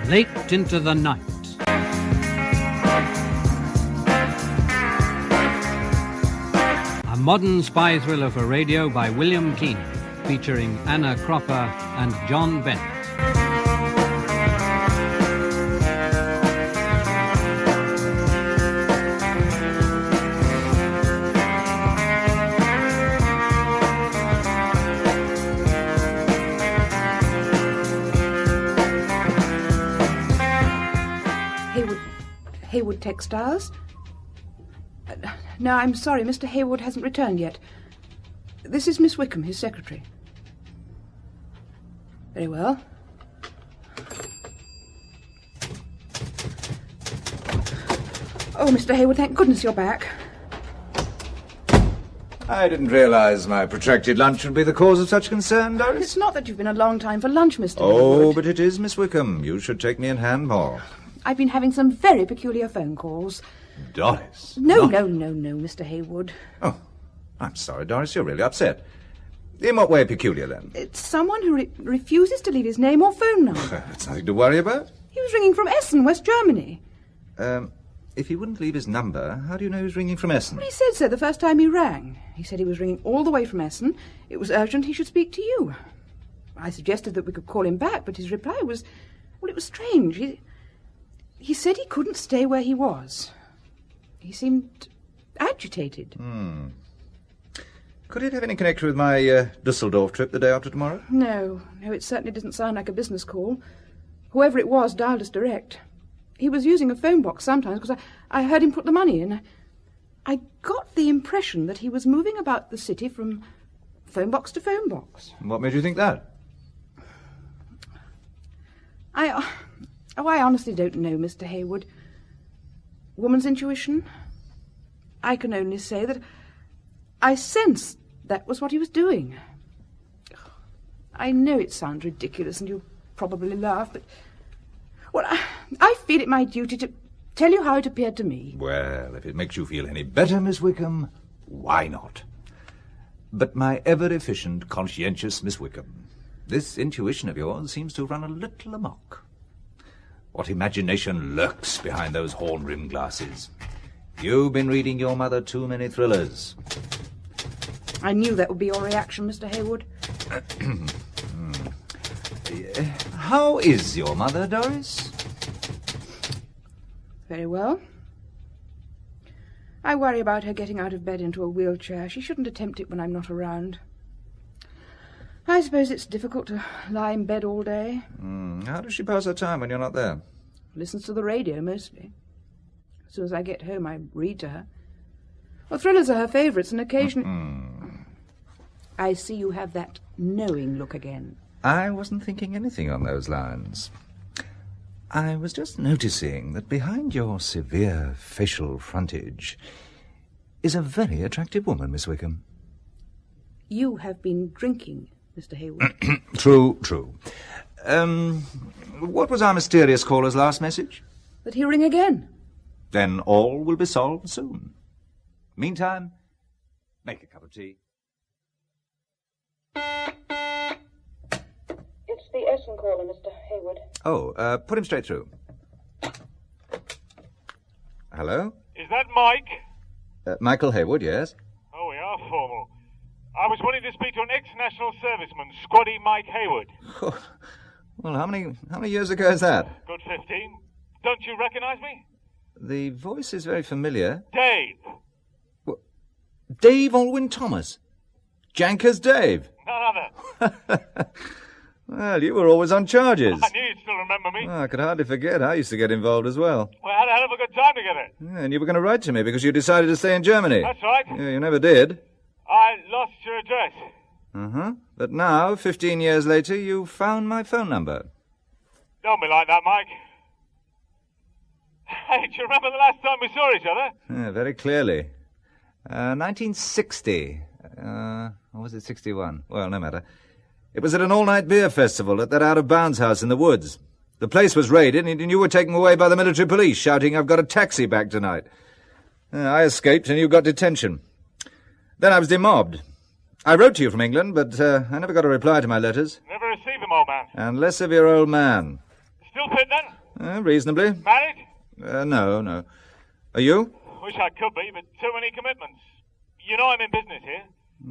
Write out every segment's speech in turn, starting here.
late into the night. A modern spy thriller for radio by William Keenan, featuring Anna Cropper and John Bennett. Hayward Textiles? No, I'm sorry, Mr. Hayward hasn't returned yet. This is Miss Wickham, his secretary. Very well. Oh, Mr. Hayward, thank goodness you're back. I didn't realise my protracted lunch would be the cause of such concern, Doris. It's not that you've been a long time for lunch, Mr. Oh, Hayward. but it is, Miss Wickham. You should take me in hand more. I've been having some very peculiar phone calls. Doris? No, Mr. Hayward. Oh, I'm sorry, Doris. You're really upset. In what way peculiar, then? It's someone who refuses to leave his name or phone number. That's nothing to worry about. He was ringing from Essen, West Germany. If he wouldn't leave his number, how do you know he was ringing from Essen? Well, he said so the first time he rang. He said he was ringing all the way from Essen. It was urgent he should speak to you. I suggested that we could call him back, but his reply was... Well, it was strange. He said he couldn't stay where he was. He seemed agitated. Could it have any connection with my Dusseldorf trip the day after tomorrow? No, it certainly doesn't sound like a business call. Whoever it was dialed us direct. He was using a phone box sometimes because I heard him put the money in. I got the impression that he was moving about the city from phone box to phone box. What made you think that? I honestly don't know, Mr. Hayward. Woman's intuition? I can only say that I sensed that was what he was doing. I know it sounds ridiculous and you'll probably laugh, but... Well, I feel it my duty to tell you how it appeared to me. Well, if it makes you feel any better, Miss Wickham, why not? But my ever-efficient, conscientious Miss Wickham, this intuition of yours seems to run a little amok. What imagination lurks behind those horn-rimmed glasses? You've been reading your mother too many thrillers. I knew that would be your reaction, Mr. Hayward. How is your mother, Doris? Very well. I worry about her getting out of bed into a wheelchair. She shouldn't attempt it when I'm not around. I suppose it's difficult to lie in bed all day. How does she pass her time when you're not there? Listens to the radio, mostly. As soon as I get home, I read to her. Well, thrillers are her favourites, and occasionally... I see you have that knowing look again. I wasn't thinking anything on those lines. I was just noticing that behind your severe facial frontage is a very attractive woman, Miss Wickham. You have been drinking, Mr. Hayward. True. What was our mysterious caller's last message? That he'll ring again. Then all will be solved soon. Meantime, make a cup of tea. It's the Essen caller, Mr. Hayward. Oh, put him straight through. Hello? Is that Mike? Michael Hayward, yes. Oh, we are formal. I was wanting to speak to an ex-national serviceman, Squaddy Mike Hayward. Well, how many years ago is that? Good 15. Don't you recognise me? The voice is very familiar. Dave. Dave Owen Thomas. Janker's Dave. None other. Well, you were always on charges. I knew you'd still remember me. I could hardly forget. I used to get involved as well. We had a hell of a good time together. Yeah, and you were going to write to me because you decided to stay in Germany. That's right. Yeah, you never did. I lost your address. But now, 15 years later, you found my phone number. Don't be like that, Mike. Hey, do you remember the last time we saw each other? Yeah, very clearly. 1960. Or was it 61? Well, no matter. It was at an all-night beer festival at that out-of-bounds house in the woods. The place was raided, and you were taken away by the military police, shouting, "I've got a taxi back tonight." I escaped, and you got detention. Then I was demobbed. I wrote to you from England, but I never got a reply to my letters. Never received them, old man. And less of your old man. Still fit then? Reasonably. Married? No. Are you? Wish I could be, but too many commitments. You know I'm in business here.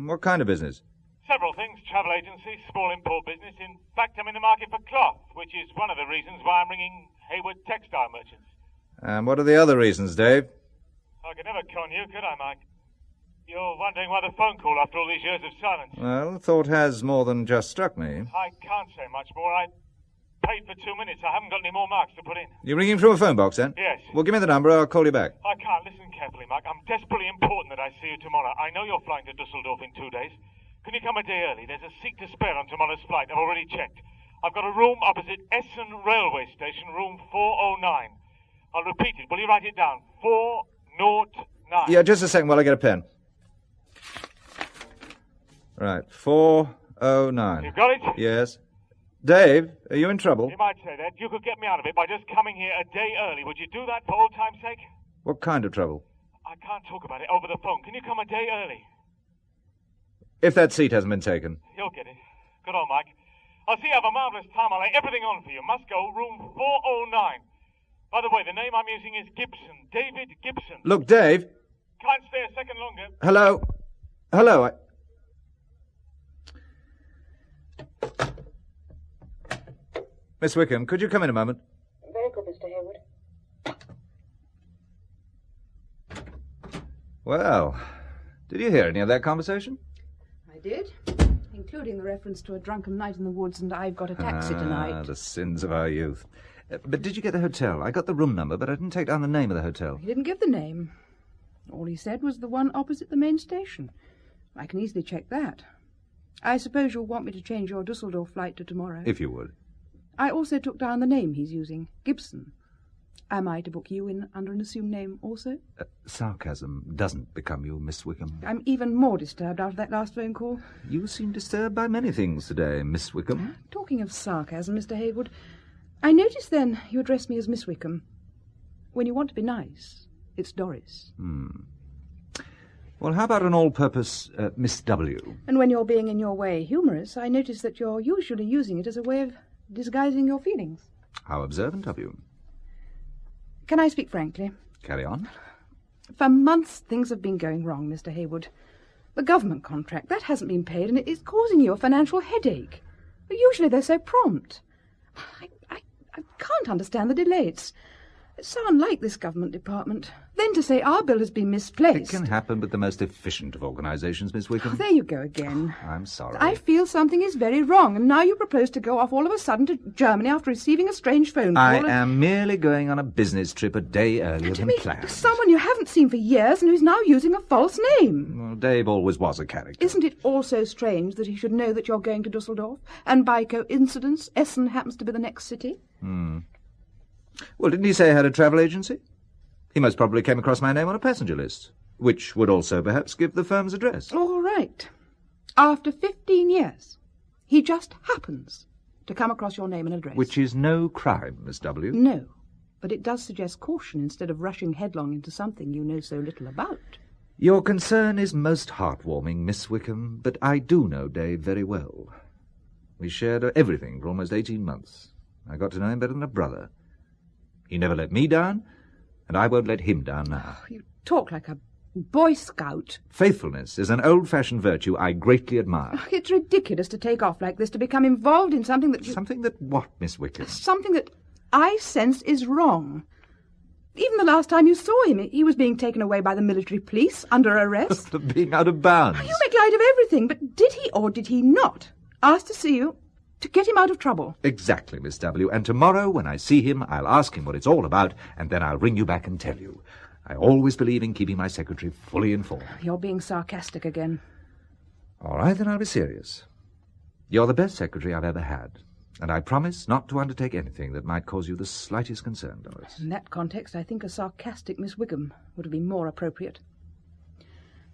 What kind of business? Several things. Travel agency, small import business. In fact, I'm in the market for cloth, which is one of the reasons why I'm ringing Hayward textile merchants. And what are the other reasons, Dave? I could never con you, could I, Mike? You're wondering why the phone call after all these years of silence. Well, the thought has more than just struck me. I can't say much more. I paid for 2 minutes. I haven't got any more marks to put in. You're ringing from a phone box, then? Yes. Well, give me the number. I'll call you back. I can't. Listen carefully, Mike. I'm desperately important that I see you tomorrow. I know you're flying to Dusseldorf in 2 days. Can you come a day early? There's a seat to spare on tomorrow's flight. I've already checked. I've got a room opposite Essen railway station, room 409. I'll repeat it. Will you write it down? 409. Yeah, just a second while I get a pen. Right, 409. You've got it? Yes. Dave, are you in trouble? You might say that. You could get me out of it by just coming here a day early. Would you do that for old time's sake? What kind of trouble? I can't talk about it over the phone. Can you come a day early? If that seat hasn't been taken. You'll get it. Good on, Mike. I'll see you have a marvellous time. I'll lay everything on for you. Must go, room 409. By the way, the name I'm using is Gibson. David Gibson. Look, Dave. Can't stay a second longer. Hello. Miss Wickham, could you come in a moment? Very good, Mr. Hayward. Well, did you hear any of that conversation? I did, including the reference to a drunken night in the woods and I've got a taxi tonight. The sins of our youth. But did you get the hotel? I got the room number, but I didn't take down the name of the hotel. He didn't give the name. All he said was the one opposite the main station. I can easily check that. I suppose you'll want me to change your Dusseldorf flight to tomorrow. If you would. I also took down the name he's using, Gibson. Am I to book you in under an assumed name also? Sarcasm doesn't become you, Miss Wickham. I'm even more disturbed after that last phone call. You seem disturbed by many things today, Miss Wickham. Talking of sarcasm, Mr. Hayward, I noticed then you address me as Miss Wickham. When you want to be nice, it's Doris. Well, how about an all-purpose Miss W? And when you're being in your way humorous, I notice that you're usually using it as a way of disguising your feelings. How observant of you. Can I speak frankly? Carry on. For months, things have been going wrong, Mr. Hayward. The government contract, that hasn't been paid, and it is causing you a financial headache. Usually they're so prompt. I can't understand the delay. It's so unlike this government department. Then to say our bill has been misplaced. It can happen with the most efficient of organisations, Miss Wickham. There you go again. I'm sorry. I feel something is very wrong, and now you propose to go off all of a sudden to Germany after receiving a strange phone call. I am merely going on a business trip a day earlier than planned. Someone you haven't seen for years and who's now using a false name. Well, Dave always was a character. Isn't it also strange that he should know that you're going to Dusseldorf, and by coincidence Essen happens to be the next city? Well, didn't he say he had a travel agency? He most probably came across my name on a passenger list, which would also perhaps give the firm's address. All right. After 15 years, he just happens to come across your name and address. Which is no crime, Miss W. No, but it does suggest caution instead of rushing headlong into something you know so little about. Your concern is most heartwarming, Miss Wickham, but I do know Dave very well. We shared everything for almost 18 months. I got to know him better than a brother. He never let me down, and I won't let him down now. You talk like a Boy Scout. Faithfulness is an old-fashioned virtue I greatly admire. It's ridiculous to take off like this, to become involved in something that you... Something that what, Miss Wickham? Something that I sense is wrong. Even the last time you saw him, he was being taken away by the military police under arrest. For being out of bounds. You make light of everything, but did he or did he not ask to see you to get him out of trouble? Exactly, Miss W. And tomorrow, when I see him, I'll ask him what it's all about, and then I'll ring you back and tell you. I always believe in keeping my secretary fully informed. You're being sarcastic again. All right, then I'll be serious. You're the best secretary I've ever had, and I promise not to undertake anything that might cause you the slightest concern, Doris. In that context, I think a sarcastic Miss Wickham would have been more appropriate.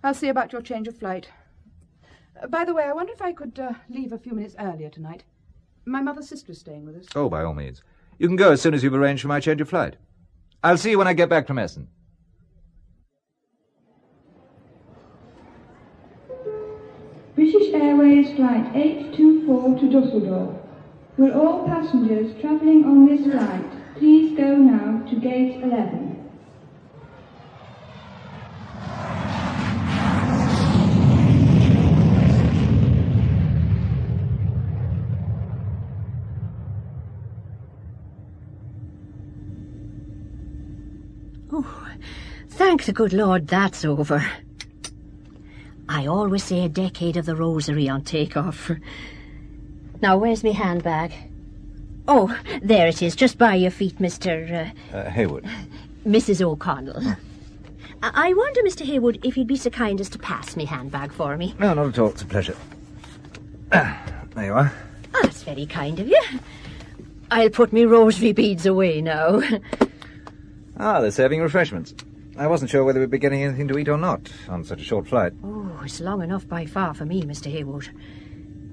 I'll see about your change of flight. By the way, I wonder if I could leave a few minutes earlier tonight. My mother's sister's staying with us. Oh, by all means. You can go as soon as you've arranged for my change of flight. I'll see you when I get back from Essen. British Airways Flight 824 to Dusseldorf. Will all passengers travelling on this flight please go now to gate 11? Oh, thank the good Lord that's over. I always say a decade of the rosary on takeoff. Now, where's me handbag? Oh, there it is, just by your feet, Mr... Hayward. Mrs. O'Connell. I wonder, Mr. Hayward, if you'd be so kind as to pass me handbag for me. No, not at all. It's a pleasure. There you are. Ah, that's very kind of you. I'll put me rosary beads away now. Ah, they're serving refreshments. I wasn't sure whether we'd be getting anything to eat or not on such a short flight. Oh, it's long enough by far for me, Mr. Hayward.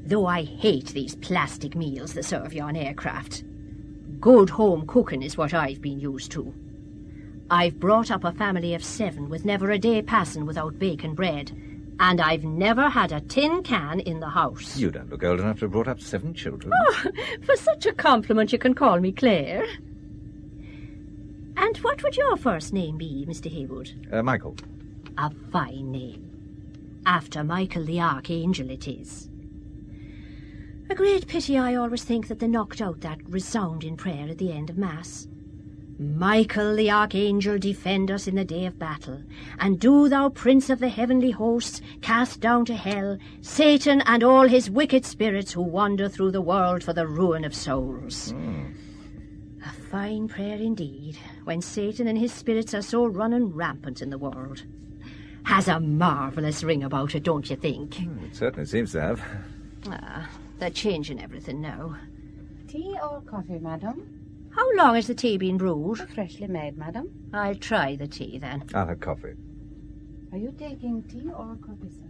Though I hate these plastic meals they serve you on aircraft. Good home cooking is what I've been used to. I've brought up a family of 7 with never a day passing without bacon bread, and I've never had a tin can in the house. You don't look old enough to have brought up 7 children. Oh, for such a compliment you can call me Claire. And what would your first name be, Mr. Hayward? Michael. A fine name. After Michael the Archangel it is. A great pity I always think that they knocked out that resounding prayer at the end of Mass. Michael the Archangel, defend us in the day of battle, and do thou, Prince of the heavenly hosts, cast down to hell Satan and all his wicked spirits who wander through the world for the ruin of souls. A fine prayer indeed, when Satan and his spirits are so running rampant in the world. Has a marvellous ring about it, don't you think? It certainly seems to have. Ah, they're changing everything now. Tea or coffee, madam? How long has the tea been brewed? Freshly made, madam. I'll try the tea, then. I'll have coffee. Are you taking tea or coffee, sir?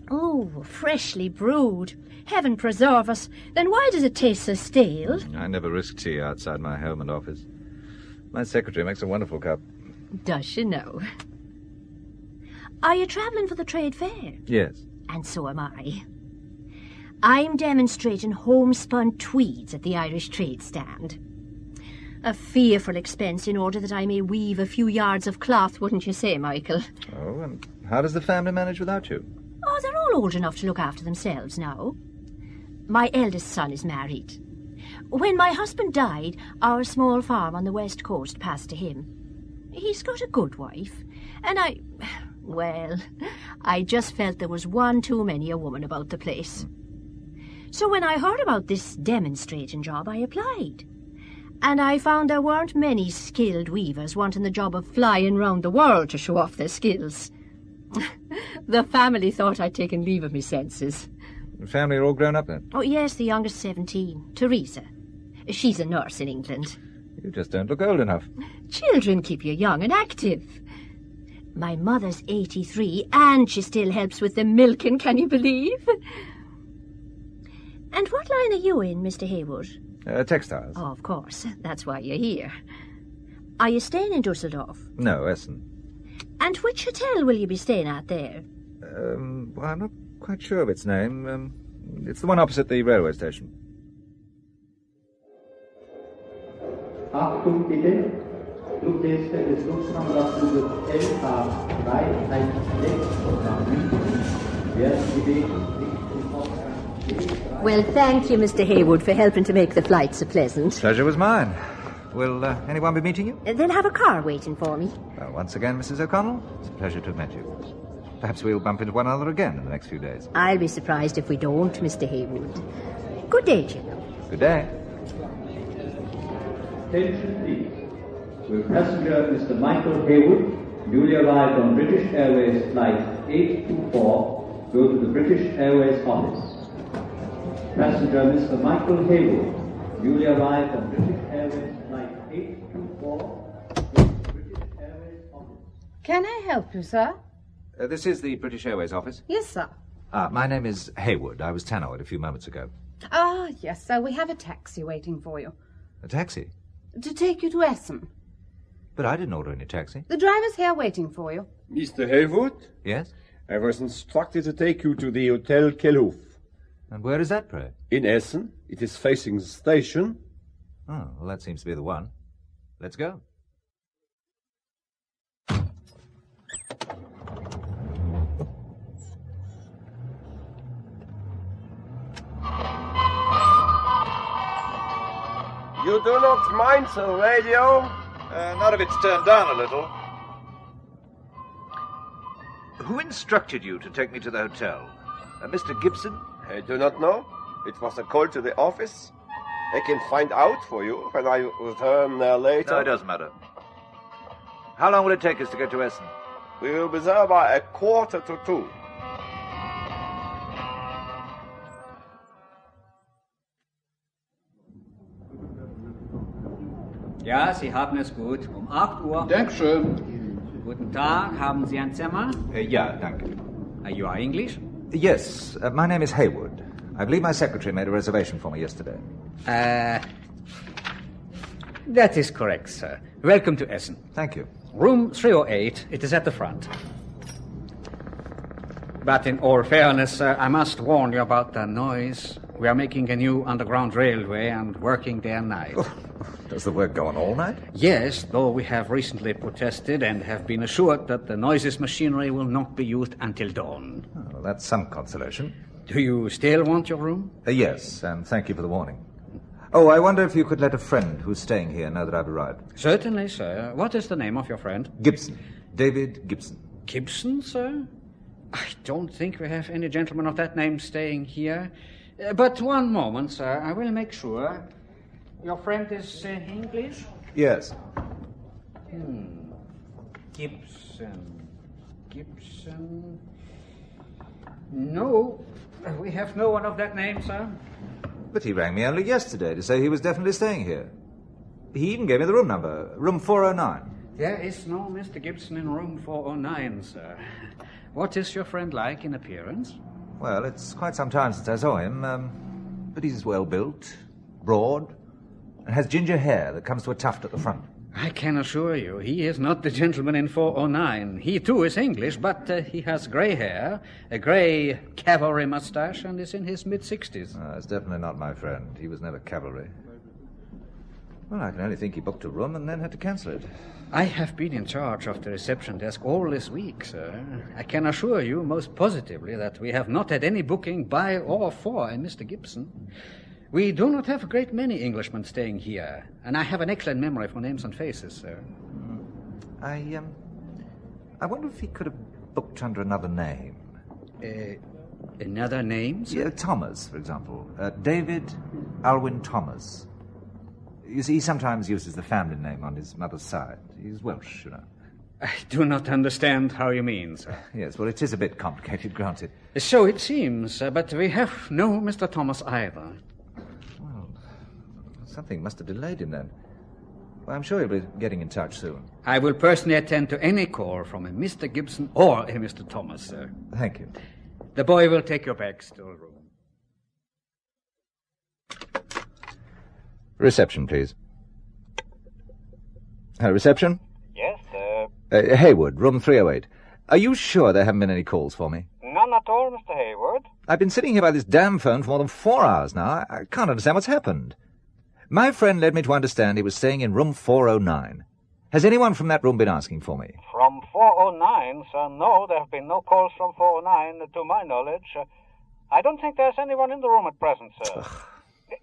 Oh, freshly brewed. Heaven preserve us. Then why does it taste so stale? I never risk tea outside my home and office. My secretary makes a wonderful cup. Does she know? Are you travelling for the trade fair? Yes. And so am I. I'm demonstrating homespun tweeds at the Irish trade stand. A fearful expense in order that I may weave a few yards of cloth, wouldn't you say, Michael? Oh, and how does the family manage without you? Oh, they're all old enough to look after themselves now. My eldest son is married. When my husband died, our small farm on the west coast passed to him. He's got a good wife, and I just felt there was one too many a woman about the place. So when I heard about this demonstrating job, I applied. And I found there weren't many skilled weavers wanting the job of flying round the world to show off their skills. The family thought I'd taken leave of me senses. The family are all grown up then? Oh, yes, the youngest 17, Teresa. She's a nurse in England. You just don't look old enough. Children keep you young and active. My mother's 83, and she still helps with the milking, can you believe? And what line are you in, Mr. Hayward? Textiles. Oh, of course. That's why you're here. Are you staying in Dusseldorf? No, Essen. And which hotel will you be staying at there? Well, I'm not quite sure of its name. It's the one opposite the railway station. Achtung bitte, Fluggäste des Lufthansa-Fluges LH316 werden gebeten, sich zum Ausgang. Well, thank you, Mr. Hayward, for helping to make the flight so pleasant. Pleasure was mine. Will anyone be meeting you? They'll have a car waiting for me. Well, once again, Mrs. O'Connell, it's a pleasure to have met you. Perhaps we'll bump into one another again in the next few days. I'll be surprised if we don't, Mr. Hayward. Good day, Jim. Good day. Attention please. Will passenger Mr. Michael Hayward, newly arrived on British Airways Flight 824, go to the British Airways office. Passenger Mr. Michael Hayward, newly arrived on British Airways Flight 824, go to the British Airways office. Can I help you, sir? This is the British Airways office. Yes, sir. My name is Hayward. I was tannoyed a few moments ago. Ah, yes, sir. We have a taxi waiting for you. A taxi? To take you to Essen. But I didn't order any taxi. The driver's here waiting for you. Mr. Hayward? Yes? I was instructed to take you to the Hotel Kelhof. And where is that, pray? In Essen. It is facing the station. Oh, well, that seems to be the one. Let's go. You do not mind the radio? Not if it's turned down a little. Who instructed you to take me to the hotel? Mr. Gibson? I do not know. It was a call to the office. I can find out for you when I return later. No, it doesn't matter. How long will it take us to get to Essen? We will be there by 1:45. Ja, Sie haben es gut. 8 Uhr. Dankeschön. Guten Tag. Haben Sie ein Zimmer? Yeah, danke. You are English? Yes, my name is Hayward. I believe my secretary made a reservation for me yesterday. That is correct, sir. Welcome to Essen. Thank you. Room 308. It is at the front. But in all fairness, sir, I must warn you about the noise. We are making a new underground railway and working day and night. Does the work go on all night? Yes, though we have recently protested and have been assured that the noiseless machinery will not be used until dawn. Oh, well, that's some consolation. Do you still want your room? Yes, and thank you for the warning. Oh, I wonder if you could let a friend who's staying here know that I've arrived. Certainly, sir. What is the name of your friend? Gibson. David Gibson. Gibson, sir? I don't think we have any gentleman of that name staying here. But one moment, sir. I will make sure. Your friend is English? Yes. Gibson. No, we have no one of that name, sir. But he rang me only yesterday to say he was definitely staying here. He even gave me the room number, room 409. There is no Mr. Gibson in room 409, sir. What is your friend like in appearance? Well, it's quite some time since I saw him, but he's well built, broad, and has ginger hair that comes to a tuft at the front. I can assure you, he is not the gentleman in 409. He, too, is English, but he has grey hair, a grey cavalry moustache, and is in his mid-60s. It's definitely not my friend. He was never cavalry. Well, I can only think he booked a room and then had to cancel it. I have been in charge of the reception desk all this week, sir. I can assure you most positively that we have not had any booking by or for a Mr. Gibson. We do not have a great many Englishmen staying here, and I have an excellent memory for names and faces, sir. I wonder if he could have booked under another name. Another name, sir? Yeah, Thomas, for example. David Alwyn Thomas. You see, he sometimes uses the family name on his mother's side. He's Welsh, you know. I do not understand how you mean, sir. Yes, well, it is a bit complicated, granted. So it seems, but we have no Mr. Thomas either. Well, something must have delayed him then. Well, I'm sure he'll be getting in touch soon. I will personally attend to any call from a Mr. Gibson or a Mr. Thomas, sir. Thank you. The boy will take your bags to a room. Reception, please. Reception? Yes, Hayward, room 308. Are you sure there haven't been any calls for me? None at all, Mr. Hayward. I've been sitting here by this damn phone for more than 4 hours now. I can't understand what's happened. My friend led me to understand he was staying in room 409. Has anyone from that room been asking for me? From 409, sir, no, there have been no calls from 409, to my knowledge. I don't think there's anyone in the room at present, sir.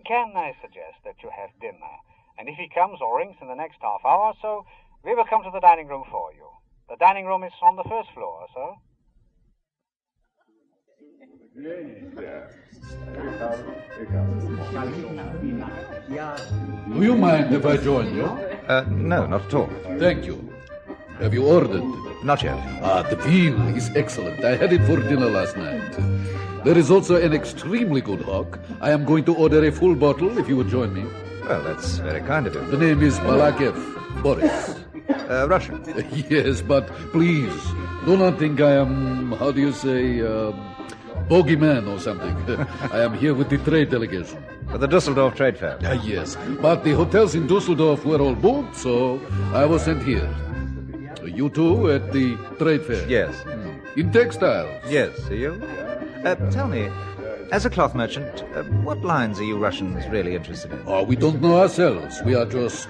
Can I suggest that you have dinner? And if he comes or rings in the next half hour or so, we will come to the dining room for you. The dining room is on the first floor, sir. Do you mind if I join you? No, not at all. Thank you. Have you ordered? Not yet. The veal is excellent. I had it for dinner last night. There is also an extremely good hock. I am going to order a full bottle if you would join me. Well, that's very kind of you. The name is Balakev, Boris. Russian? Yes, but please, do not think I am, how do you say, bogeyman or something. I am here with the trade delegation. For the Dusseldorf Trade Fair? Yes, but the hotels in Dusseldorf were all booked, so I was sent here. You too at the trade fair? Yes. In textiles? Yes, are you? Tell me, As a cloth merchant, what lines are you Russians really interested in? Oh, we don't know ourselves. We are just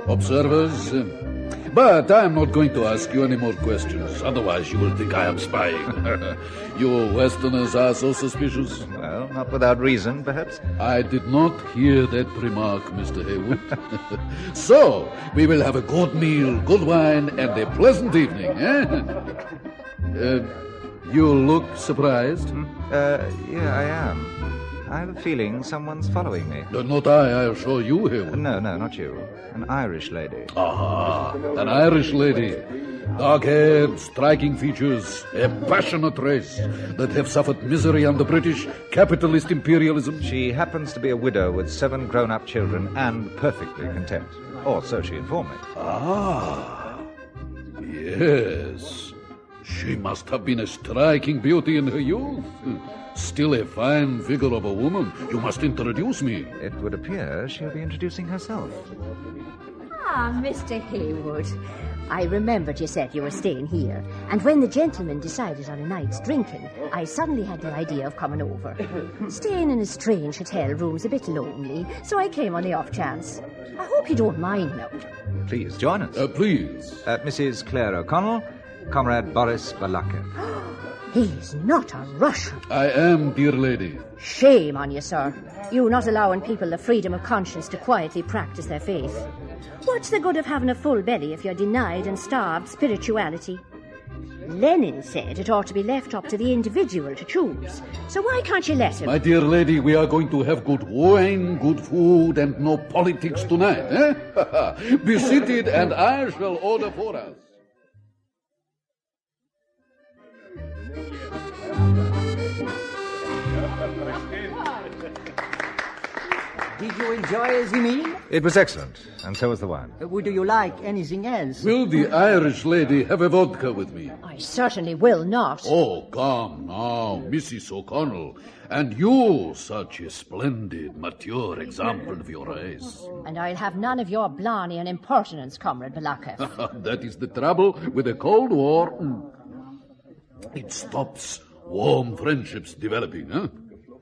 observers. But I am not going to ask you any more questions. Otherwise, you will think I am spying. You Westerners are so suspicious. Well, not without reason, perhaps. I did not hear that remark, Mr. Hayward. So, we will have a good meal, good wine, and a pleasant evening, eh? You look surprised. Yeah, I am. I have a feeling someone's following me. Not I assure you, Hayward. No, not you. An Irish lady. Aha, an Irish lady. Dark hair, striking features, a passionate race that have suffered misery under British capitalist imperialism. She happens to be a widow with 7 grown-up children and perfectly content. Or so she informed me. Ah, yes. She must have been a striking beauty in her youth. Still a fine figure of a woman. You must introduce me. It would appear she'll be introducing herself. Ah, Mr. Hayward. I remembered you said you were staying here, and when the gentlemen decided on a night's drinking, I suddenly had the idea of coming over. Staying in a strange hotel room's a bit lonely, so I came on the off chance. I hope you don't mind now. Please join us. Please. Mrs. Claire O'Connell, Comrade Boris Balakev. He's not a Russian. I am, dear lady. Shame on you, sir. You not allowing people the freedom of conscience to quietly practice their faith. What's the good of having a full belly if you're denied and starved spirituality? Lenin said it ought to be left up to the individual to choose. So why can't you let him? My dear lady, we are going to have good wine, good food, and no politics tonight, eh? Be seated, and I shall order for us. Did you enjoy the meal? It was excellent, and so was the wine. Would you like anything else? Will the Irish lady have a vodka with me? I certainly will not. Oh, come now, Mrs. O'Connell. And you, such a splendid, mature example of your race. And I'll have none of your blarney and impertinence, Comrade Balakev. That is the trouble with a Cold War. It stops warm friendships developing, huh?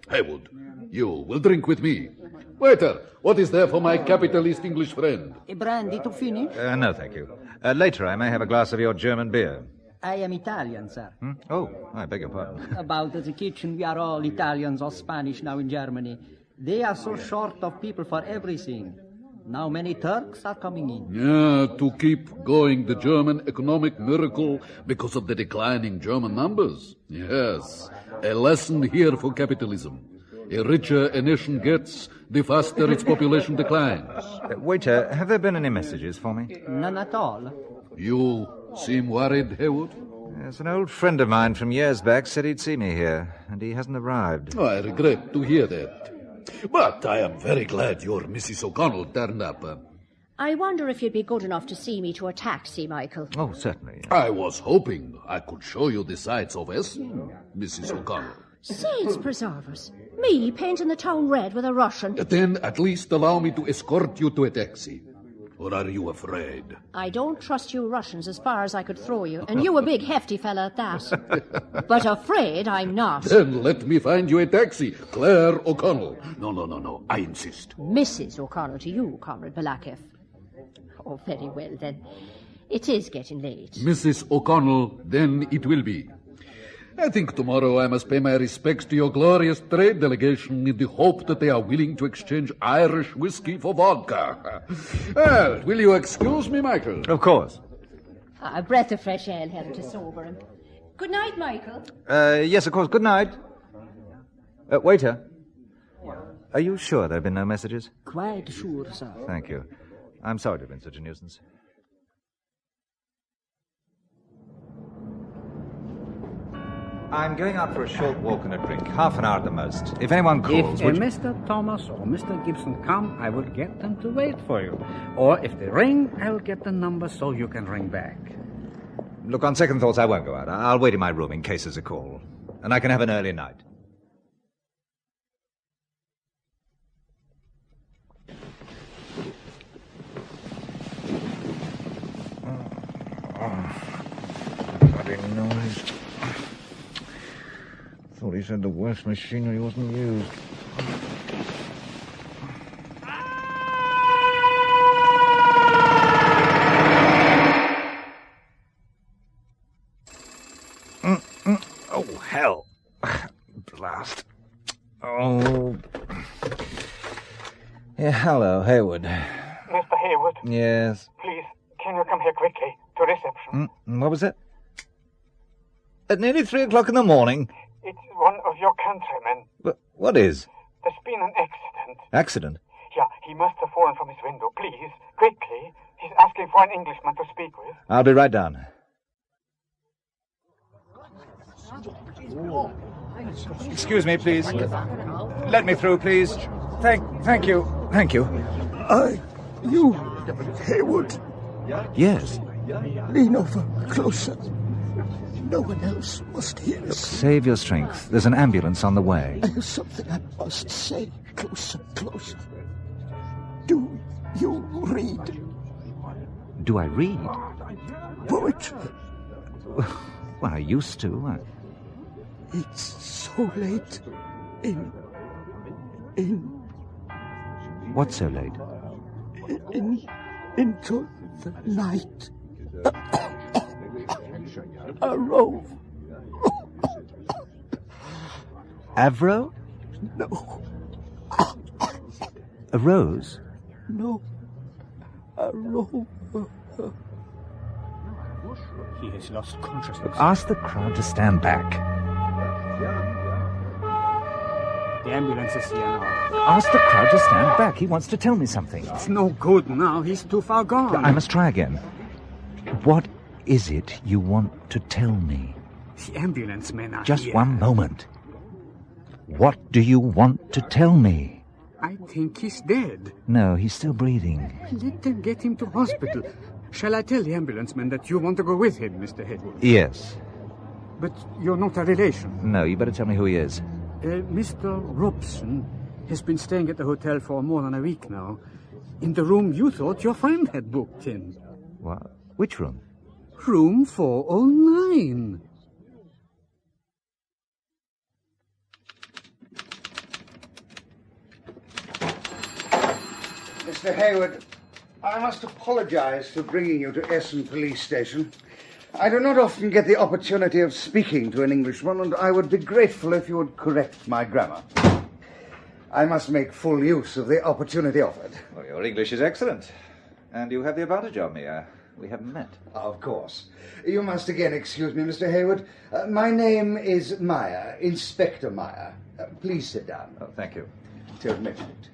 Haywood, you will drink with me. Waiter, what is there for my capitalist English friend? A brandy to finish? No, thank you. Later I may have a glass of your German beer. I am Italian, sir. Oh, I beg your pardon. About the kitchen, we are all Italians or Spanish now in Germany. They are so short of people for everything. Now many Turks are coming in. Yeah, to keep going the German economic miracle because of the declining German numbers. Yes, a lesson here for capitalism. The richer a nation gets, the faster its population declines. Waiter, have there been any messages for me? None at all. You seem worried, Hayward? Yes, an old friend of mine from years back said he'd see me here, and he hasn't arrived. Oh, I regret to hear that. But I am very glad your Mrs. O'Connell turned up. I wonder if you'd be good enough to see me to a taxi, Michael. Oh, certainly. I was hoping I could show you the sights of Essen, Mrs. O'Connell. Saints preserve us. Me painting the town red with a Russian. Then at least allow me to escort you to a taxi. Or are you afraid? I don't trust you Russians as far as I could throw you, and you a big hefty fella at that. But afraid I'm not. Then let me find you a taxi. Claire O'Connell. No, I insist. Mrs. O'Connell to you, Comrade Balakev. Oh, very well, then. It is getting late. Mrs. O'Connell, then it will be. I think tomorrow I must pay my respects to your glorious trade delegation in the hope that they are willing to exchange Irish whiskey for vodka. Well, will you excuse me, Michael? Of course. A breath of fresh air helped to sober him. Good night, Michael. Yes, of course. Good night. Waiter. Are you sure there have been no messages? Quite sure, sir. Thank you. I'm sorry to have been such a nuisance. I'm going out for a short walk and a drink. Half an hour at the most. If anyone calls... If Mr. Thomas or Mr. Gibson come, I will get them to wait for you. Or if they ring, I will get the number so you can ring back. Look, on second thoughts, I won't go out. I'll wait in my room in case there's a call. And I can have an early night. Bloody noise. Thought he said the worst machinery wasn't used. Oh, hell. Blast. Oh. Yeah, hello, Hayward. Mr. Hayward? Yes. Please, can you come here quickly to reception? What was it? At nearly 3 o'clock in the morning? It's one of your countrymen. What is? There's been an accident. Accident? Yeah, he must have fallen from his window. Please, quickly. He's asking for an Englishman to speak with. I'll be right down. Excuse me, please. Let me through, please. Thank you. Thank you. You, Hayward. Yes. Lean over closer. No one else must hear us. Save your strength. There's an ambulance on the way. I have something I must say. Closer, closer. Do you read? Do I read? Poetry. Well, I used to. It's so late. What's so late? Into the night. A rove. Avro? No. A rose? No. A rove. He has lost consciousness. Look, ask the crowd to stand back. The ambulance is here now. Ask the crowd to stand back. He wants to tell me something. It's no good now. He's too far gone. I must try again. What is it you want to tell me? The ambulance men are Just here. one moment. What do you want to tell me? I think he's dead. No, he's still breathing. Let them get him to hospital. Shall I tell the ambulance man that you want to go with him, Mr. Hayward? Yes. But you're not a relation. No, you better tell me who he is. Mr. Robson has been staying at the hotel for more than a week now. In the room you thought your friend had booked in. What? Which room? Room 409. Mr. Hayward, I must apologize for bringing you to Essen Police Station. I do not often get the opportunity of speaking to an Englishman, and I would be grateful if you would correct my grammar. I must make full use of the opportunity offered. Well, your English is excellent. And you have the advantage of me. We haven't met. Of course. You must again excuse me, Mr. Hayward. My name is Meyer, Inspector Meyer. Please sit down. Oh, thank you. To have mentioned it.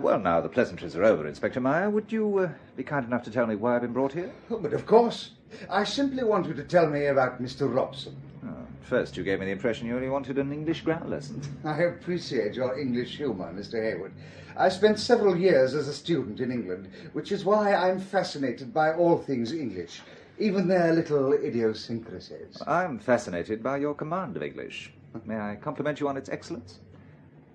Well, now the pleasantries are over, Inspector Meyer. Would you be kind enough to tell me why I've been brought here? Oh, but of course. I simply want you to tell me about Mr. Robson. First, you gave me the impression you only wanted an English grammar lesson. I appreciate your English humour, Mr. Hayward. I spent several years as a student in England, which is why I'm fascinated by all things English, even their little idiosyncrasies. I'm fascinated by your command of English. May I compliment you on its excellence?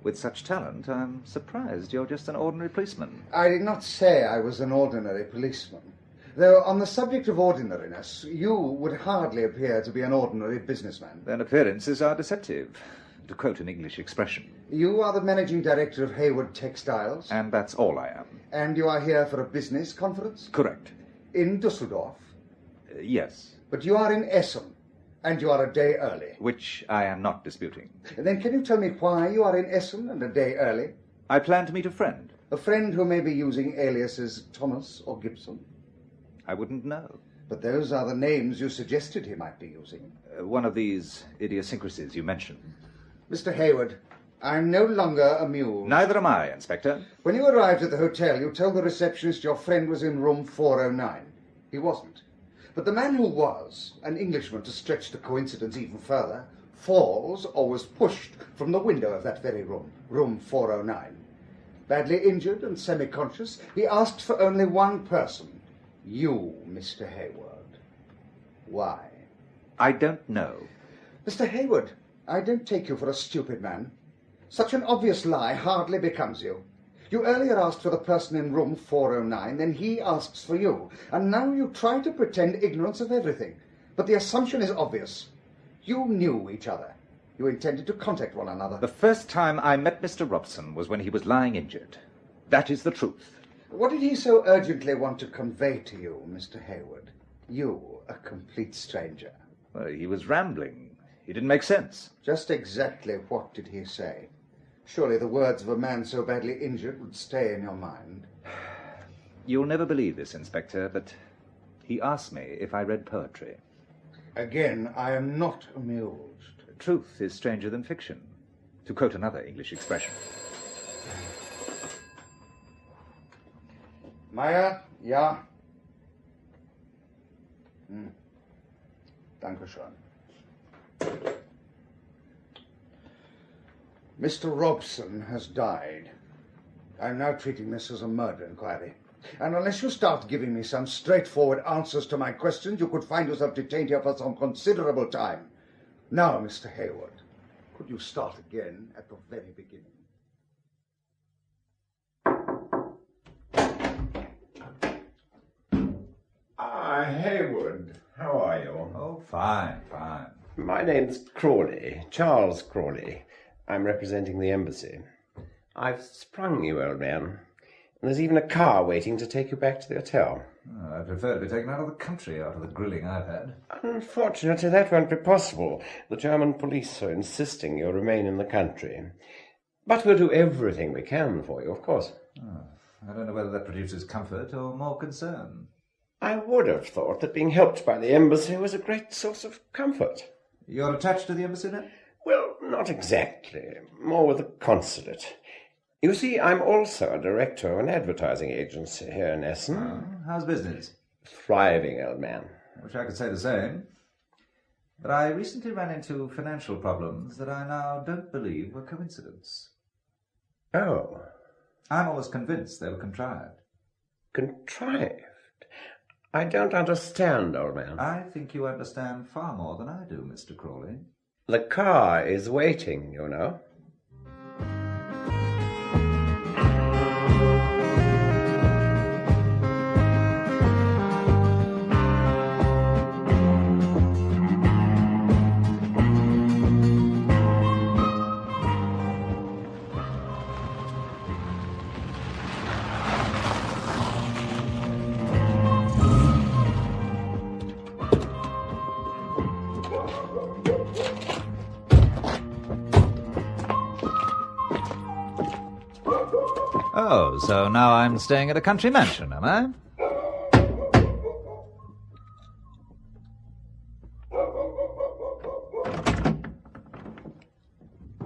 With such talent, I'm surprised you're just an ordinary policeman. I did not say I was an ordinary policeman. Though on the subject of ordinariness, you would hardly appear to be an ordinary businessman. Then appearances are deceptive, to quote an English expression. You are the managing director of Hayward Textiles? And that's all I am. And you are here for a business conference? Correct. In Dusseldorf? Yes. But you are in Essen, and you are a day early. Which I am not disputing. Then can you tell me why you are in Essen and a day early? I plan to meet a friend. A friend who may be using aliases Thomas or Gibson? I wouldn't know. But those are the names you suggested he might be using. One of these idiosyncrasies you mentioned. Mr. Hayward, I'm no longer amused. Neither am I, Inspector. When you arrived at the hotel, you told the receptionist your friend was in room 409. He wasn't. But the man who was, an Englishman to stretch the coincidence even further, falls or was pushed from the window of that very room, room 409. Badly injured and semi-conscious, he asked for only one person. You, Mr. Hayward. Why? I don't know. Mr. Hayward, I don't take you for a stupid man. Such an obvious lie hardly becomes you. You earlier asked for the person in room 409, then he asks for you, and now you try to pretend ignorance of everything. But the assumption is obvious. You knew each other. You intended to contact one another. The first time I met Mr. Robson was when he was lying injured. That is the truth. What did he so urgently want to convey to you, Mr. Hayward? You, a complete stranger. Well, he was rambling. He didn't make sense. Just exactly what did he say? Surely the words of a man so badly injured would stay in your mind. You'll never believe this, Inspector, but he asked me if I read poetry. Again, I am not amused. Truth is stranger than fiction, to quote another English expression. Meyer, ja. Dankeschön. Mr. Robson has died. I'm now treating this as a murder inquiry. And unless you start giving me some straightforward answers to my questions, you could find yourself detained here for some considerable time. Now, Mr. Hayward, could you start again at the very beginning? Hayward, how are you? Oh, fine, fine. My name's Crawley, Charles Crawley. I'm representing the embassy. I've sprung you, old man. And there's even a car waiting to take you back to the hotel. Oh, I prefer to be taken out of the country after the grilling I've had. Unfortunately, that won't be possible. The German police are insisting you remain in the country. But we'll do everything we can for you, of course. Oh, I don't know whether that produces comfort or more concern. I would have thought that being helped by the embassy was a great source of comfort. You're attached to the embassy now? Well, not exactly. More with the consulate. You see, I'm also a director of an advertising agency here in Essen. Oh, how's business? Thriving, old man. I wish I could say the same. But I recently ran into financial problems that I now don't believe were coincidence. Oh. I'm almost convinced they were contrived. Contrived? I don't understand, old man. I think you understand far more than I do, Mr. Crawley. The car is waiting, you know. Oh, so now I'm staying at a country mansion, am I?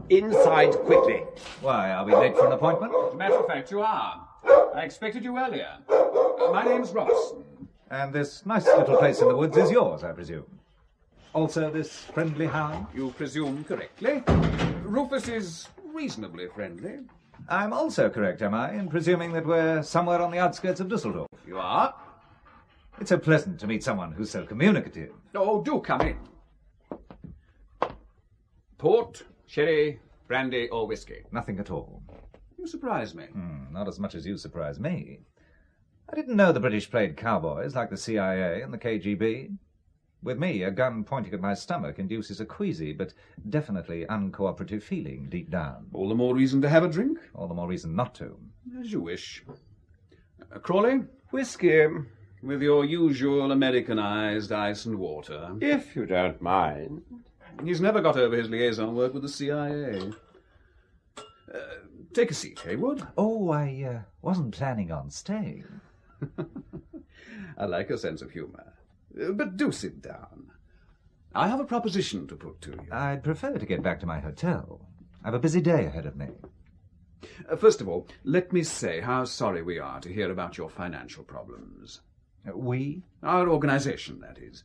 Inside, quickly. Why, are we late for an appointment? As a matter of fact, you are. I expected you earlier. My name's Robson. And this nice little place in the woods is yours, I presume. Also this friendly hound? You presume correctly. Rufus is reasonably friendly. I'm also correct, am I, in presuming that we're somewhere on the outskirts of Dusseldorf? You are? It's so pleasant to meet someone who's so communicative. Oh, do come in. Port, sherry, brandy, or whiskey? Nothing at all. You surprise me. Not as much as you surprise me. I didn't know the British played cowboys like the CIA and the KGB. With me, a gun pointing at my stomach induces a queasy but definitely uncooperative feeling deep down. All the more reason to have a drink? All the more reason not to. As you wish. Crawley? Whiskey. With your usual Americanized ice and water. If you don't mind. He's never got over his liaison work with the CIA. Take a seat, Hayward. Oh, I wasn't planning on staying. I like a sense of humour. But do sit down. I have a proposition to put to you. I'd prefer to get back to my hotel. I've a busy day ahead of me. First of all, let me say how sorry we are to hear about your financial problems. We? Our organisation, that is.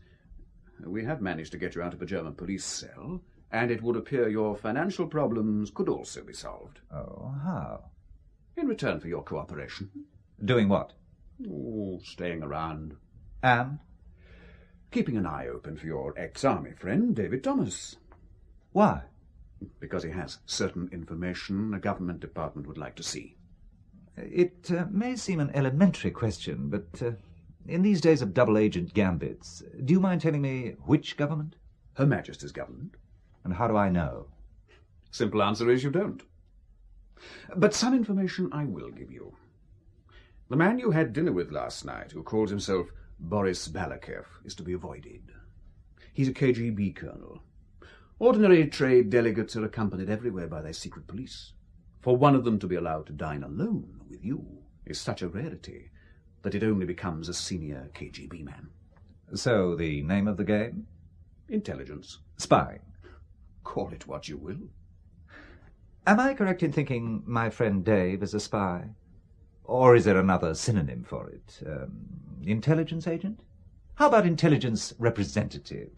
We have managed to get you out of a German police cell, and it would appear your financial problems could also be solved. Oh, how? In return for your cooperation. Doing what? Oh, staying around. And? Keeping an eye open for your ex-army friend, David Thomas. Why? Because he has certain information a government department would like to see. It may seem an elementary question, but in these days of double-agent gambits, do you mind telling me which government? Her Majesty's government. And how do I know? Simple answer is you don't. But some information I will give you. The man you had dinner with last night, who calls himself Boris Balakev, is to be avoided. He's a KGB colonel. Ordinary trade delegates are accompanied everywhere by their secret police. For one of them to be allowed to dine alone with you is such a rarity that it only becomes a senior KGB man. So, the name of the game? Intelligence. Spying. Call it what you will. Am I correct in thinking my friend Dave is a spy? Or is there another synonym for it? Intelligence agent? How about intelligence representative?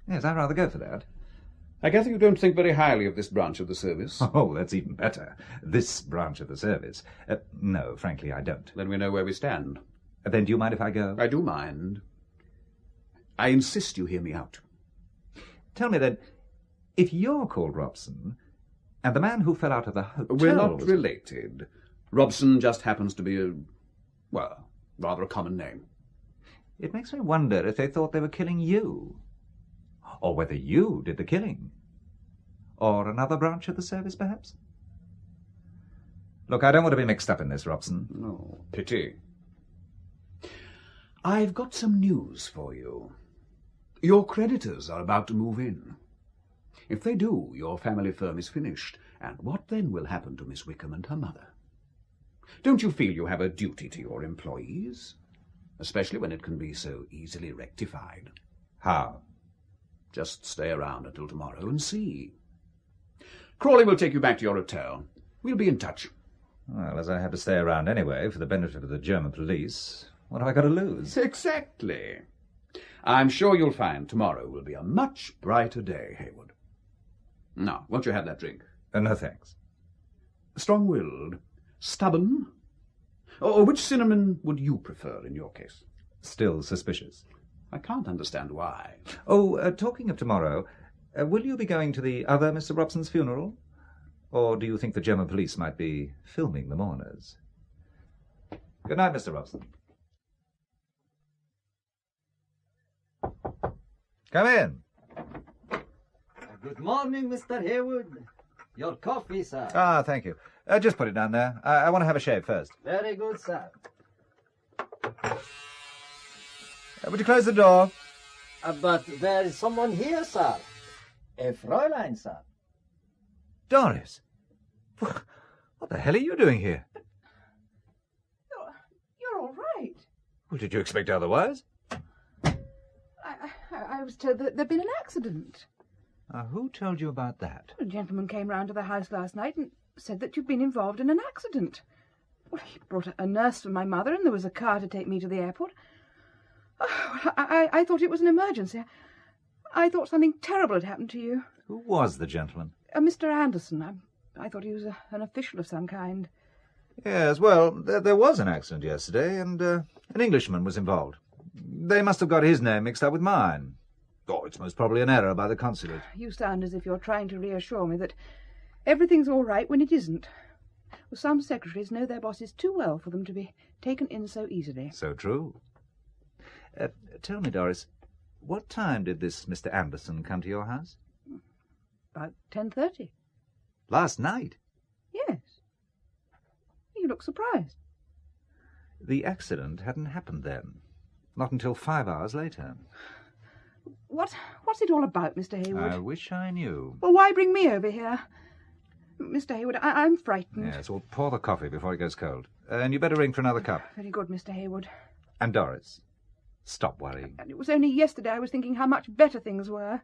Yes, I'd rather go for that. I gather you don't think very highly of this branch of the service. Oh, that's even better. This branch of the service. No, frankly, I don't. Then we know where we stand. Then do you mind if I go? I do mind. I insist you hear me out. Tell me then, if you're called Robson, and the man who fell out of the hotel... We're not related. Robson just happens to be rather a common name. It makes me wonder if they thought they were killing you. Or whether you did the killing. Or another branch of the service, perhaps? Look, I don't want to be mixed up in this, Robson. No, pity. I've got some news for you. Your creditors are about to move in. If they do, your family firm is finished, and what then will happen to Miss Wickham and her mother? Don't you feel you have a duty to your employees? Especially when it can be so easily rectified. How? Just stay around until tomorrow and see. Crawley will take you back to your hotel. We'll be in touch. Well, as I have to stay around anyway for the benefit of the German police, what have I got to lose? Exactly. I'm sure you'll find tomorrow will be a much brighter day, Hayward. Now, won't you have that drink? No, thanks. Strong-willed? Stubborn? Or which cinnamon would you prefer in your case? Still suspicious. I can't understand why. Oh, talking of tomorrow, will you be going to the other Mr. Robson's funeral? Or do you think the German police might be filming the mourners? Good night, Mr. Robson. Come in. Good morning, Mr. Hayward. Your coffee, sir. Ah, thank you. Just put it down there. I want to have a shave first. Very good, sir. Would you close the door? But there is someone here, sir. A Fräulein, sir. Doris. What the hell are you doing here? You're all right. Well, did you expect otherwise? I was told that there'd been an accident. Who told you about that? A gentleman came round to the house last night and said that you'd been involved in an accident. Well, he brought a nurse for my mother, and there was a car to take me to the airport. Oh, I thought it was an emergency. I thought something terrible had happened to you. Who was the gentleman? Mr. Anderson. I thought he was an official of some kind. Yes, well, there was an accident yesterday, and an Englishman was involved. They must have got his name mixed up with mine. Oh, it's most probably an error by the consulate. You sound as if you're trying to reassure me that everything's all right when it isn't. Well, some secretaries know their bosses too well for them to be taken in so easily. So true. Tell me, Doris, what time did this Mr. Anderson come to your house? About 10:30. Last night? Yes. You look surprised. The accident hadn't happened then. Not until 5 hours later. What's it all about, Mr. Hayward? I wish I knew. Well, why bring me over here? Mr. Hayward, I'm frightened. Yes, well, pour the coffee before it goes cold. And you better ring for another cup. Very good, Mr. Hayward. And Doris, stop worrying. And it was only yesterday I was thinking how much better things were.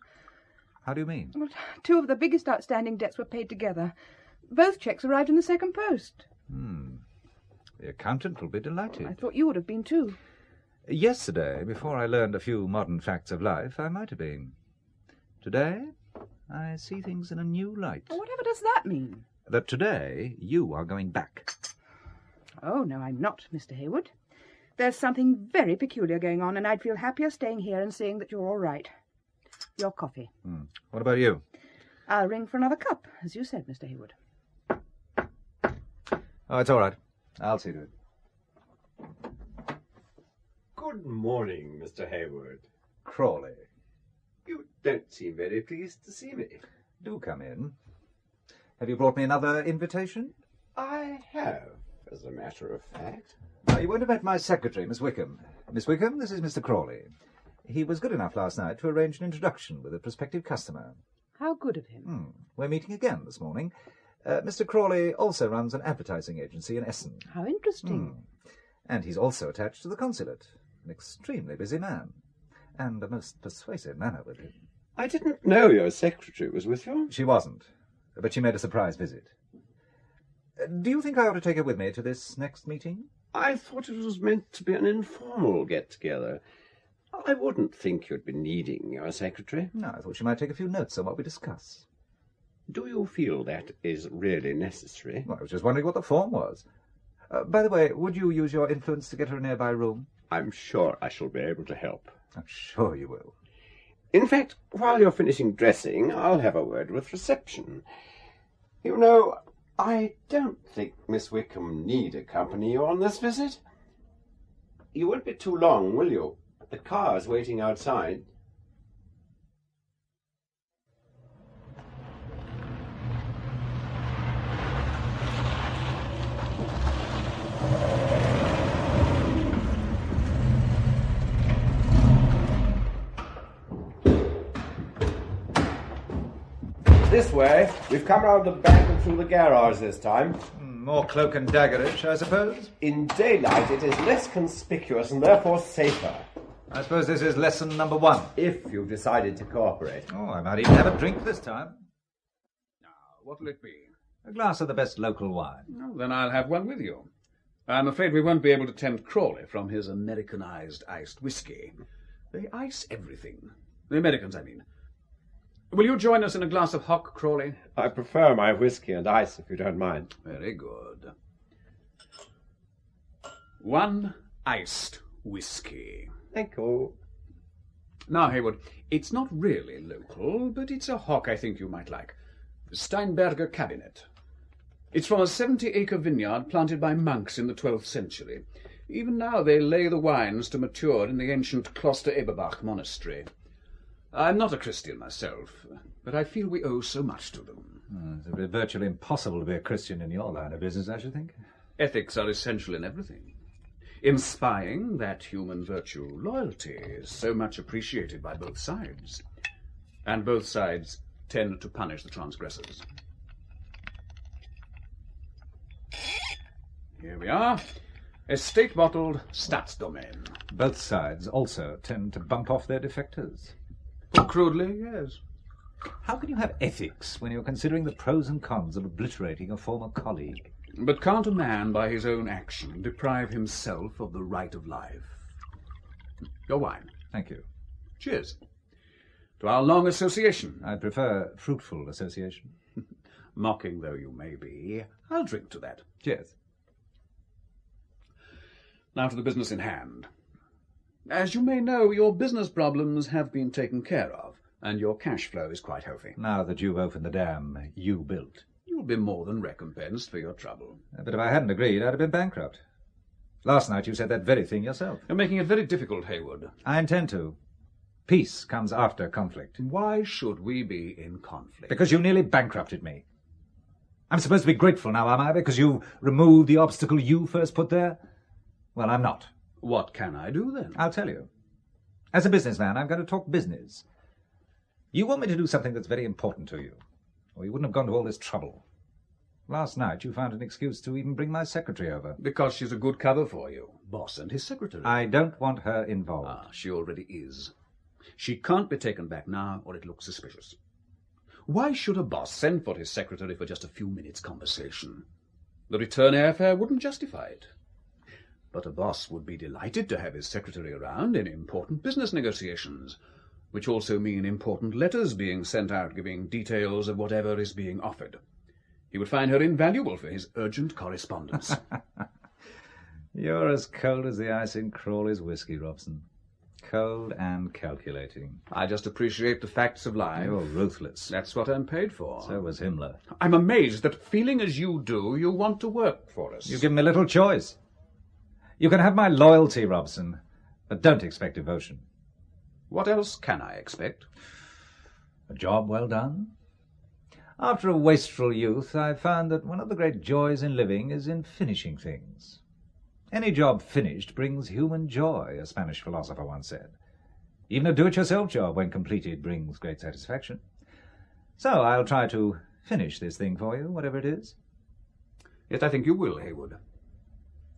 How do you mean? Well, 2 of the biggest outstanding debts were paid together. Both cheques arrived in the second post. The accountant will be delighted. I thought you would have been too. Yesterday, before I learned a few modern facts of life, I might have been. Today, I see things in a new light. Whatever does that mean? That today, you are going back. Oh, no, I'm not, Mr. Hayward. There's something very peculiar going on, and I'd feel happier staying here and seeing that you're all right. Your coffee. What about you? I'll ring for another cup, as you said, Mr. Hayward. Oh, it's all right. I'll see to it. Good morning, Mr. Hayward. Crawley. You don't seem very pleased to see me. Do come in. Have you brought me another invitation? I have, as a matter of fact. You won't have met my secretary, Miss Wickham. Miss Wickham, this is Mr. Crawley. He was good enough last night to arrange an introduction with a prospective customer. How good of him. We're meeting again this morning. Mr. Crawley also runs an advertising agency in Essen. How interesting. And he's also attached to the consulate. An extremely busy man. And a most persuasive manner with him. I didn't know your secretary was with you. She wasn't, but she made a surprise visit. Do you think I ought to take her with me to this next meeting? I thought it was meant to be an informal get-together. I wouldn't think you'd be needing your secretary. No, I thought she might take a few notes on what we discuss. Do you feel that is really necessary? Well, I was just wondering what the form was. By the way, would you use your influence to get her a nearby room? I'm sure I shall be able to help. I'm sure you will. In fact, while you're finishing dressing, I'll have a word with reception. You know, I don't think Miss Wickham need accompany you on this visit. You won't be too long, will you? The car's waiting outside. This way. We've come round the back and through the garage this time. More cloak and daggerish, I suppose? In daylight it is less conspicuous and therefore safer. I suppose this is lesson number 1. If you've decided to cooperate. Oh, I might even have a drink this time. Now, what'll it be? A glass of the best local wine. Oh, then I'll have one with you. I'm afraid we won't be able to tempt Crawley from his Americanized iced whiskey. They ice everything. The Americans, I mean. Will you join us in a glass of hock, Crawley? I prefer my whiskey and ice, if you don't mind. Very good. 1 iced whiskey. Thank you. Now, Hayward, it's not really local, but it's a hock I think you might like. Steinberger Cabinet. It's from a 70-acre vineyard planted by monks in the 12th century. Even now they lay the wines to mature in the ancient Kloster Eberbach monastery. I'm not a Christian myself, but I feel we owe so much to them. It's virtually impossible to be a Christian in your line of business, I should think. Ethics are essential in everything. In spying, that human virtue, loyalty, is so much appreciated by both sides. And both sides tend to punish the transgressors. Here we are. Estate-bottled Staatsdomain. Both sides also tend to bump off their defectors. Put crudely, yes. How can you have ethics when you're considering the pros and cons of obliterating a former colleague? But can't a man, by his own action, deprive himself of the right of life? Your wine. Thank you. Cheers. To our long association. I prefer fruitful association. Mocking though you may be, I'll drink to that. Cheers. Now to the business in hand. As you may know, your business problems have been taken care of, and your cash flow is quite healthy. Now that you've opened the dam you built. You'll be more than recompensed for your trouble. But if I hadn't agreed, I'd have been bankrupt. Last night you said that very thing yourself. You're making it very difficult, Hayward. I intend to. Peace comes after conflict. Why should we be in conflict? Because you nearly bankrupted me. I'm supposed to be grateful now, am I, because you removed the obstacle you first put there? Well, I'm not. What can I do, then? I'll tell you. As a businessman, I'm going to talk business. You want me to do something that's very important to you, or you wouldn't have gone to all this trouble. Last night you found an excuse to even bring my secretary over. Because she's a good cover for you. Boss and his secretary. I don't want her involved. She already is. She can't be taken back now, or it looks suspicious. Why should a boss send for his secretary for just a few minutes' conversation? The return airfare wouldn't justify it. But a boss would be delighted to have his secretary around in important business negotiations, which also mean important letters being sent out giving details of whatever is being offered. He would find her invaluable for his urgent correspondence. You're as cold as the ice in Crawley's whiskey, Robson. Cold and calculating. I just appreciate the facts of life. You're ruthless. That's what I'm paid for. So was Himmler. I'm amazed that, feeling as you do, you want to work for us. You've given me little choice. You can have my loyalty, Robson, but don't expect devotion. What else can I expect? A job well done? After a wasteful youth, I found that one of the great joys in living is in finishing things. Any job finished brings human joy, a Spanish philosopher once said. Even a do-it-yourself job, when completed, brings great satisfaction. So I'll try to finish this thing for you, whatever it is. Yes, I think you will, Hayward.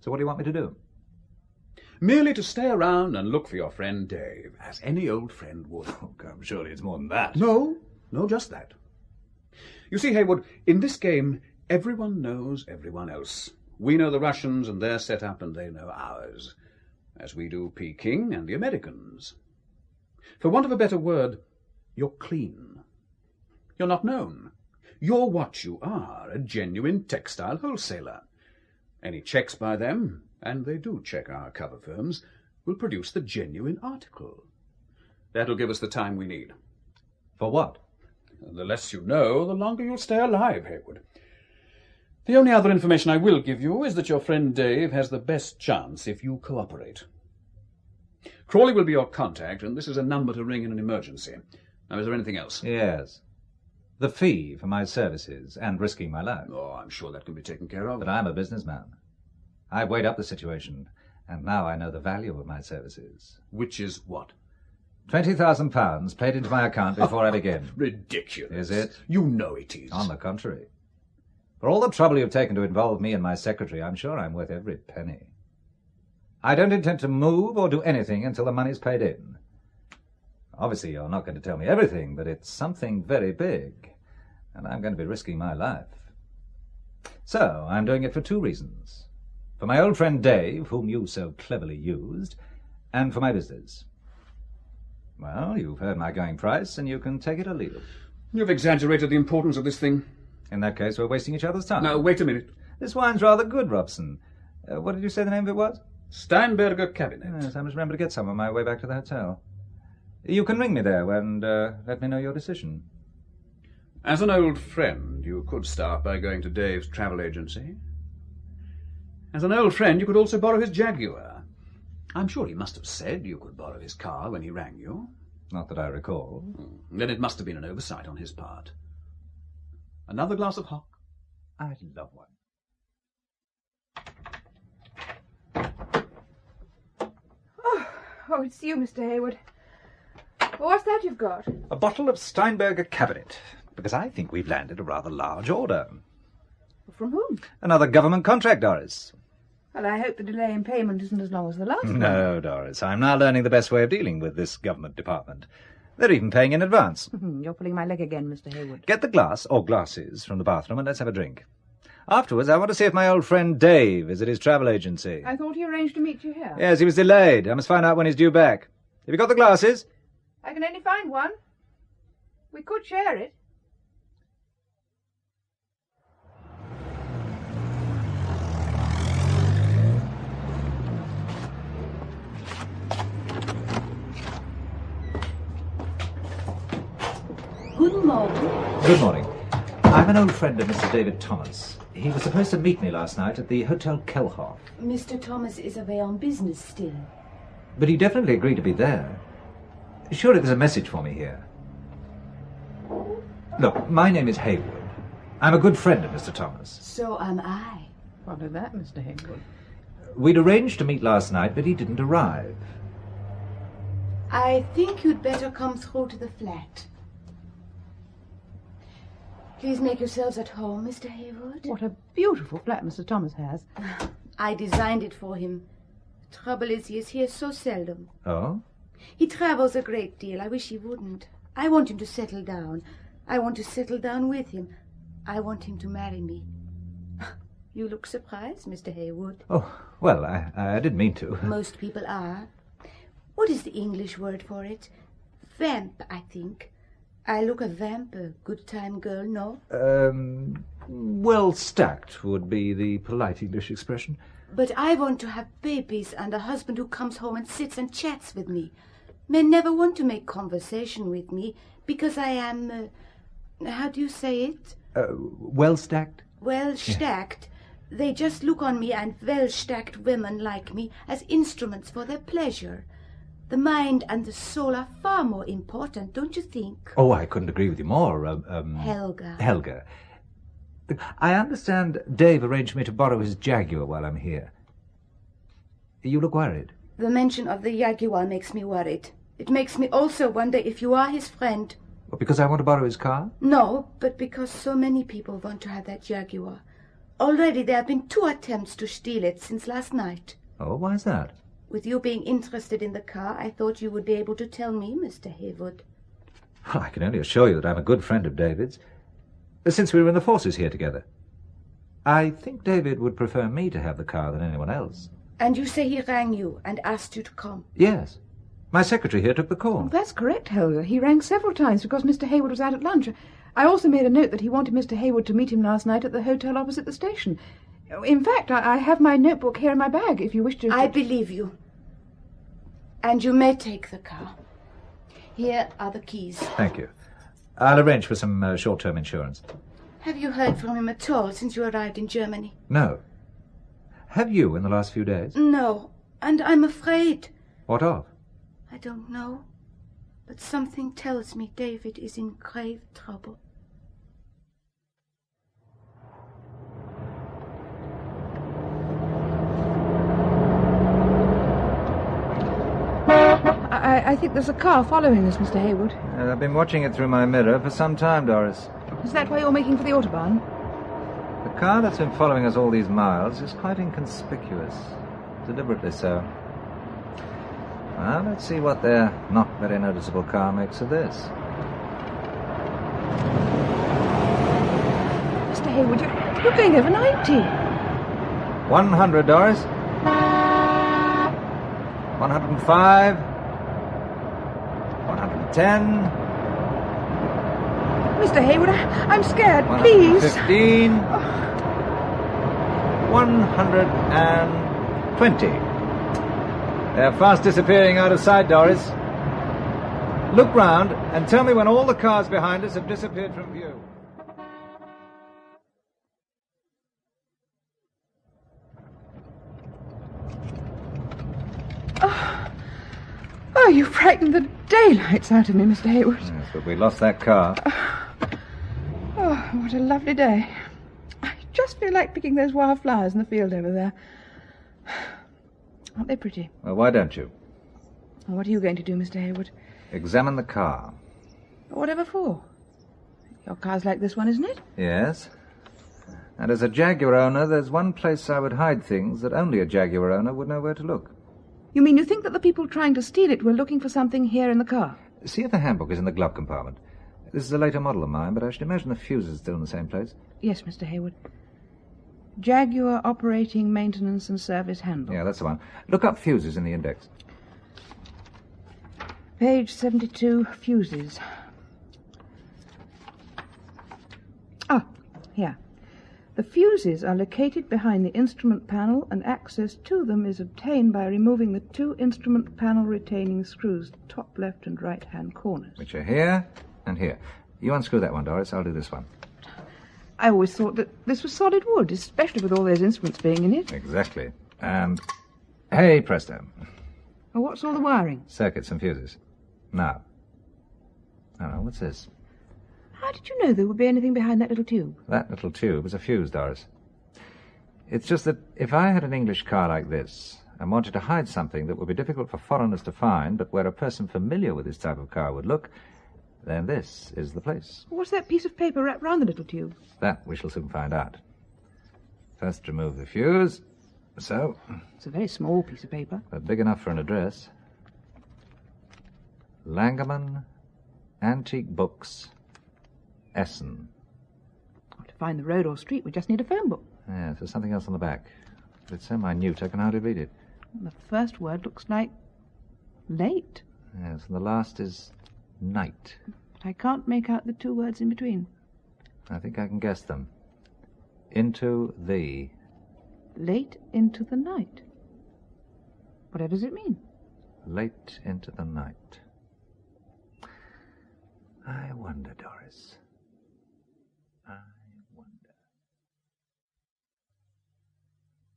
So what do you want me to do? Merely to stay around and look for your friend Dave, as any old friend would. Oh, come, surely it's more than that. No, just that. You see, Hayward, in this game, everyone knows everyone else. We know the Russians and their setup, and they know ours, as we do Peking and the Americans. For want of a better word, you're clean. You're not known. You're what you are, a genuine textile wholesaler. Any checks by them, and they do check our cover firms, will produce the genuine article. That'll give us the time we need. For what? The less you know, the longer you'll stay alive, Hayward. The only other information I will give you is that your friend Dave has the best chance if you cooperate. Crawley will be your contact, and this is a number to ring in an emergency. Now, is there anything else? Yes. The fee for my services and risking my life. Oh, I'm sure that can be taken care of. But I'm a businessman. I've weighed up the situation, and now I know the value of my services. Which is what? £20,000 paid into my account before I begin. Ridiculous. Is it? You know it is. On the contrary. For all the trouble you've taken to involve me and my secretary, I'm sure I'm worth every penny. I don't intend to move or do anything until the money's paid in. Obviously, you're not going to tell me everything, but it's something very big, and I'm going to be risking my life. So, I'm doing it for two reasons. For my old friend Dave, whom you so cleverly used, and for my business. Well, you've heard my going price, and you can take it or leave it. You've exaggerated the importance of this thing. In that case, we're wasting each other's time. Now, wait a minute. This wine's rather good, Robson. What did you say the name of it was? Steinberger Cabinet. Yes, I must remember to get some on my way back to the hotel. You can ring me there and let me know your decision. As an old friend, you could start by going to Dave's travel agency. As an old friend, you could also borrow his Jaguar. I'm sure he must have said you could borrow his car when he rang you. Not that I recall. Then it must have been an oversight on his part. Another glass of hock? I'd love one. Oh, it's you, Mr. Hayward. Well, what's that you've got? A bottle of Steinberger Cabinet, because I think we've landed a rather large order. From whom? Another government contract, Doris. Well, I hope the delay in payment isn't as long as the last one. No, Doris. I'm now learning the best way of dealing with this government department. They're even paying in advance. You're pulling my leg again, Mr. Hayward. Get the glass, or glasses, from the bathroom and let's have a drink. Afterwards, I want to see if my old friend Dave is at his travel agency. I thought he arranged to meet you here. Yes, he was delayed. I must find out when he's due back. Have you got the glasses? I can only find one. We could share it. Good morning. Good morning. I'm an old friend of Mr. David Thomas. He was supposed to meet me last night at the Hotel Kelhoff. Mr. Thomas is away on business still. But he definitely agreed to be there. Surely there's a message for me here. Look, my name is Hayward. I'm a good friend of Mr. Thomas. So am I. What of that, Mr. Hayward? We'd arranged to meet last night, but he didn't arrive. I think you'd better come through to the flat. Please make yourselves at home, Mr. Hayward. What a beautiful flat Mr. Thomas has. I designed it for him. The trouble is, he is here so seldom. Oh? He travels a great deal. I wish he wouldn't. I want him to settle down. I want to settle down with him. I want him to marry me. You look surprised, Mr. Hayward. Oh, well, I didn't mean to. Most people are. What is the English word for it? Vamp, I think. I look a vamp, a good-time girl, no? Well stacked would be the polite English expression. But I want to have babies and a husband who comes home and sits and chats with me. Men never want to make conversation with me because I am, how do you say it? Well stacked? Well stacked. Yeah. They just look on me and well-stacked women like me as instruments for their pleasure. The mind and the soul are far more important, don't you think? Oh, I couldn't agree with you more. Helga. Helga. I understand Dave arranged for me to borrow his Jaguar while I'm here. You look worried. The mention of the Jaguar makes me worried. It makes me also wonder if you are his friend. Well, because I want to borrow his car? No, but because so many people want to have that Jaguar. Already there have been 2 attempts to steal it since last night. Oh, why is that? With you being interested in the car, I thought you would be able to tell me, Mr. Hayward. Well, I can only assure you that I'm a good friend of David's. Since we were in the forces here together. I think David would prefer me to have the car than anyone else. And you say he rang you and asked you to come? Yes. My secretary here took the call. Oh, that's correct, Helga. He rang several times because Mr. Hayward was out at lunch. I also made a note that he wanted Mr. Hayward to meet him last night at the hotel opposite the station. In fact, I have my notebook here in my bag, if you wish to... I believe you. And you may take the car. Here are the keys. Thank you. I'll arrange for some short-term insurance. Have you heard from him at all since you arrived in Germany? No. Have you in the last few days? No, and I'm afraid. What of? I don't know, but something tells me David is in grave trouble. I think there's a car following us, Mr. Hayward. I've been watching it through my mirror for some time, Doris. Is that why you're making for the Autobahn? The car that's been following us all these miles is quite inconspicuous. Deliberately so. Well, let's see what their not very noticeable car makes of this. Mr. Hayward, you're going over 90. 100, Doris. 105. 110. Mr. Hayward, I'm scared. Please. 115. 120. They're fast disappearing out of sight, Doris. Look round and tell me when all the cars behind us have disappeared from view. Oh, you frightened the daylights out of me, Mr. Hayward. Yes, but we lost that car. Oh, what a lovely day. I just feel like picking those wild flowers in the field over there. Aren't they pretty? Well, why don't you? What are you going to do, Mr. Hayward? Examine the car. Whatever for? Your car's like this one, isn't it? Yes. And as a Jaguar owner, there's one place I would hide things that only a Jaguar owner would know where to look. You mean you think that the people trying to steal it were looking for something here in the car? See if the handbook is in the glove compartment. This is a later model of mine, but I should imagine the fuse is still in the same place. Yes, Mr. Hayward. Jaguar Operating Maintenance and Service Handbook. Yeah, that's the one. Look up fuses in the index. Page 72, fuses. Ah, here. The fuses are located behind the instrument panel, and access to them is obtained by removing the 2 instrument panel retaining screws, top left and right hand corners. Which are here and here. You unscrew that one, Doris. I'll do this one. I always thought that this was solid wood, especially with all those instruments being in it. Exactly. And hey, presto. Well, what's all the wiring? Circuits and fuses. Now. Oh, what's this? How did you know there would be anything behind that little tube? That little tube is a fuse, Doris. It's just that if I had an English car like this and wanted to hide something that would be difficult for foreigners to find, but where a person familiar with this type of car would look, then this is the place. What's that piece of paper wrapped round the little tube? That we shall soon find out. First remove the fuse. So. It's a very small piece of paper. But big enough for an address. Langerman, Antique Books, Essen. Well, to find the road or street, we just need a phone book. Yes, there's something else on the back. But it's so minute I can hardly read it. The first word looks like late. Yes, and the last is night. But I can't make out the 2 words in between. I think I can guess them. Into the. Late into the night. What does it mean? Late into the night. I wonder, Doris. I wonder.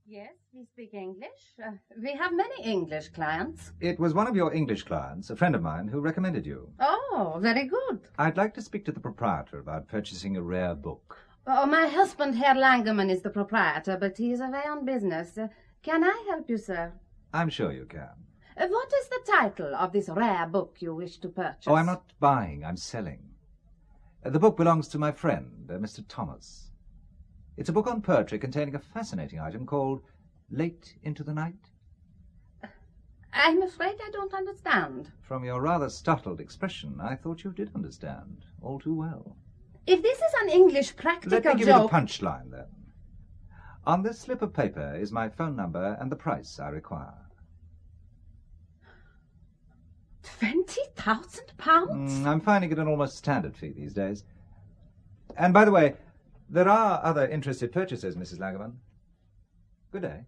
Yes, we speak English. We have many English clients. It was one of your English clients, a friend of mine, who recommended you. Oh, very good. I'd like to speak to the proprietor about purchasing a rare book. Oh, my husband, Herr Langemann, is the proprietor, but he is away on business. Can I help you, sir? I'm sure you can. What is the title of this rare book you wish to purchase? Oh, I'm not buying, I'm selling. The book belongs to my friend, Mr. Thomas. It's a book on poetry containing a fascinating item called Late into the Night. I'm afraid I don't understand. From your rather startled expression, I thought you did understand all too well. If this is an English practical joke... Let me give you the punchline, then. On this slip of paper is my phone number and the price I require. £20,000? I'm finding it an almost standard fee these days. And by the way, there are other interested purchasers, Mrs. Langemann. Good day.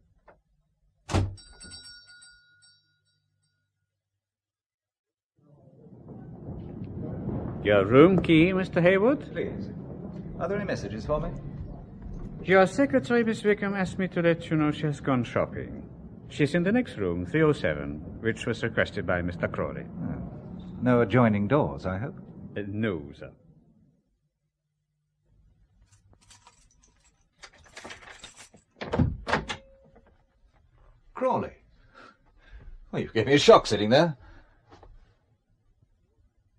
Your room key, Mr. Hayward? Please. Are there any messages for me? Your secretary, Miss Wickham, asked me to let you know she has gone shopping. She's in the next room, 307, which was requested by Mr. Crawley. Oh. No adjoining doors, I hope? No, sir. Crawley. Well, you gave me a shock sitting there.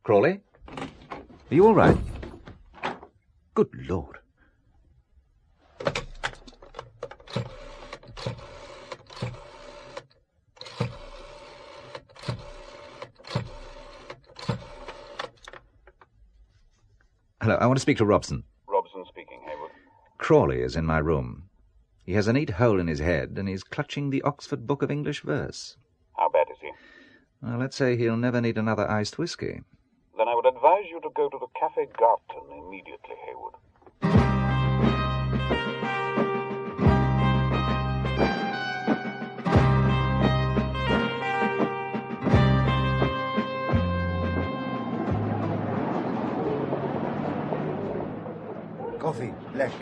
Crawley? Are you all right? Good Lord. Hello, I want to speak to Robson. Robson speaking, Hayward. Crawley is in my room. He has a neat hole in his head, and he's clutching the Oxford Book of English Verse. How bad is he? Well, let's say he'll never need another iced whiskey. Then I would advise you to go to the Café Garten immediately, Hayward. Coffee, black.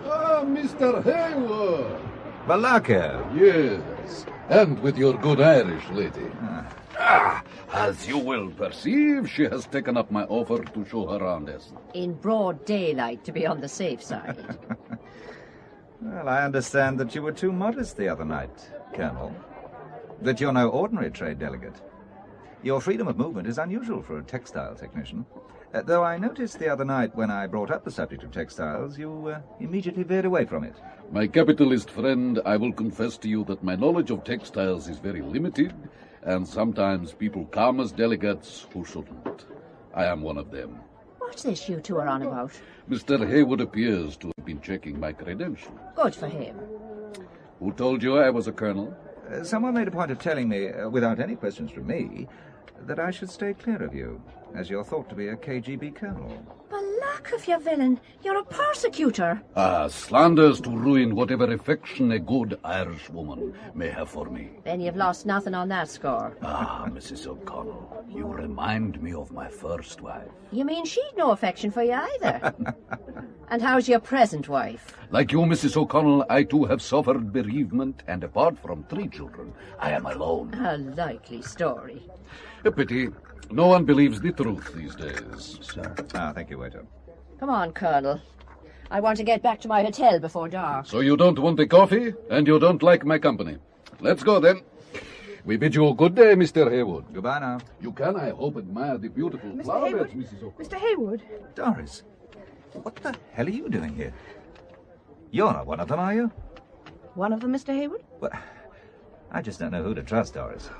Ah, Mr. Hayward. Balaka. Yes, and with your good Irish lady. As you will perceive, she has taken up my offer to show her around Essen. In broad daylight, to be on the safe side. Well, I understand that you were too modest the other night, Colonel. That you're no ordinary trade delegate. Your freedom of movement is unusual for a textile technician. Though I noticed the other night when I brought up the subject of textiles, you immediately veered away from it. My capitalist friend, I will confess to you that my knowledge of textiles is very limited, and sometimes people come as delegates who shouldn't. I am one of them. What's this you two are on about? Mr. Hayward appears to have been checking my credentials. Good for him. Who told you I was a colonel? Someone made a point of telling me, without any questions from me, that I should stay clear of you, as you're thought to be a KGB colonel. Alack of you, villain. You're a persecutor. Slanders to ruin whatever affection a good Irish woman may have for me. Then you've lost nothing on that score. Mrs. O'Connell, you remind me of my first wife. You mean she'd no affection for you either? And how's your present wife? Like you, Mrs. O'Connell, I too have suffered bereavement, and apart from 3 children, I am alone. A likely story. A pity. No one believes the truth these days. Sir. Thank you, waiter. Come on, Colonel. I want to get back to my hotel before dark. So you don't want a coffee, and you don't like my company. Let's go, then. We bid you a good day, Mr. Hayward. Goodbye now. You can, I hope, admire the beautiful flower beds, Mrs. O'Connell. Mr. Hayward. Doris, what the hell are you doing here? You're not one of them, are you? One of them, Mr. Hayward? Well, I just don't know who to trust, Doris.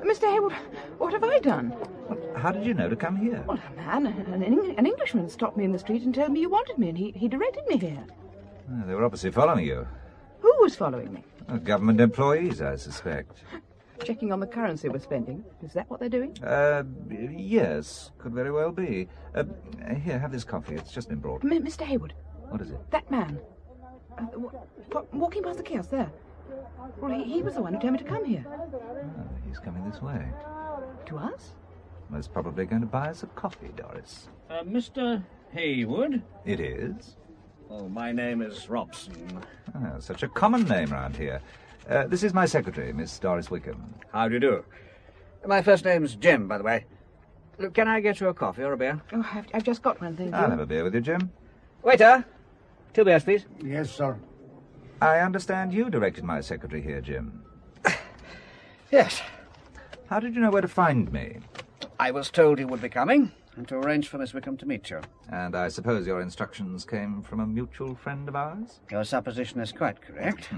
Mr. Hayward, what have I done? Well, how did you know to come here? Well, a man, an Englishman stopped me in the street and told me you wanted me, and he directed me here. They were obviously following you. Who was following me? Government employees, I suspect. Checking on the currency we're spending. Is that what they're doing? Yes, could very well be. Here, have this coffee. It's just been brought. Mr. Hayward. What is it? That man. Walking past the kiosk there. Well, he was the one who told me to come here. Oh, he's coming this way. To us? Most probably going to buy us a coffee, Doris. Mr. Hayward? It is. Oh, my name is Robson. Oh, such a common name round here. This is my secretary, Miss Doris Wickham. How do you do? My first name's Jim, by the way. Look, can I get you a coffee or a beer? Oh, I've just got one, thank you. I'll have a beer with you, Jim. Waiter! 2 beers, please. Yes, sir. I understand you directed my secretary here, Jim. Yes. How did you know where to find me? I was told you would be coming, and to arrange for Miss Wickham to meet you. And I suppose your instructions came from a mutual friend of ours? Your supposition is quite correct.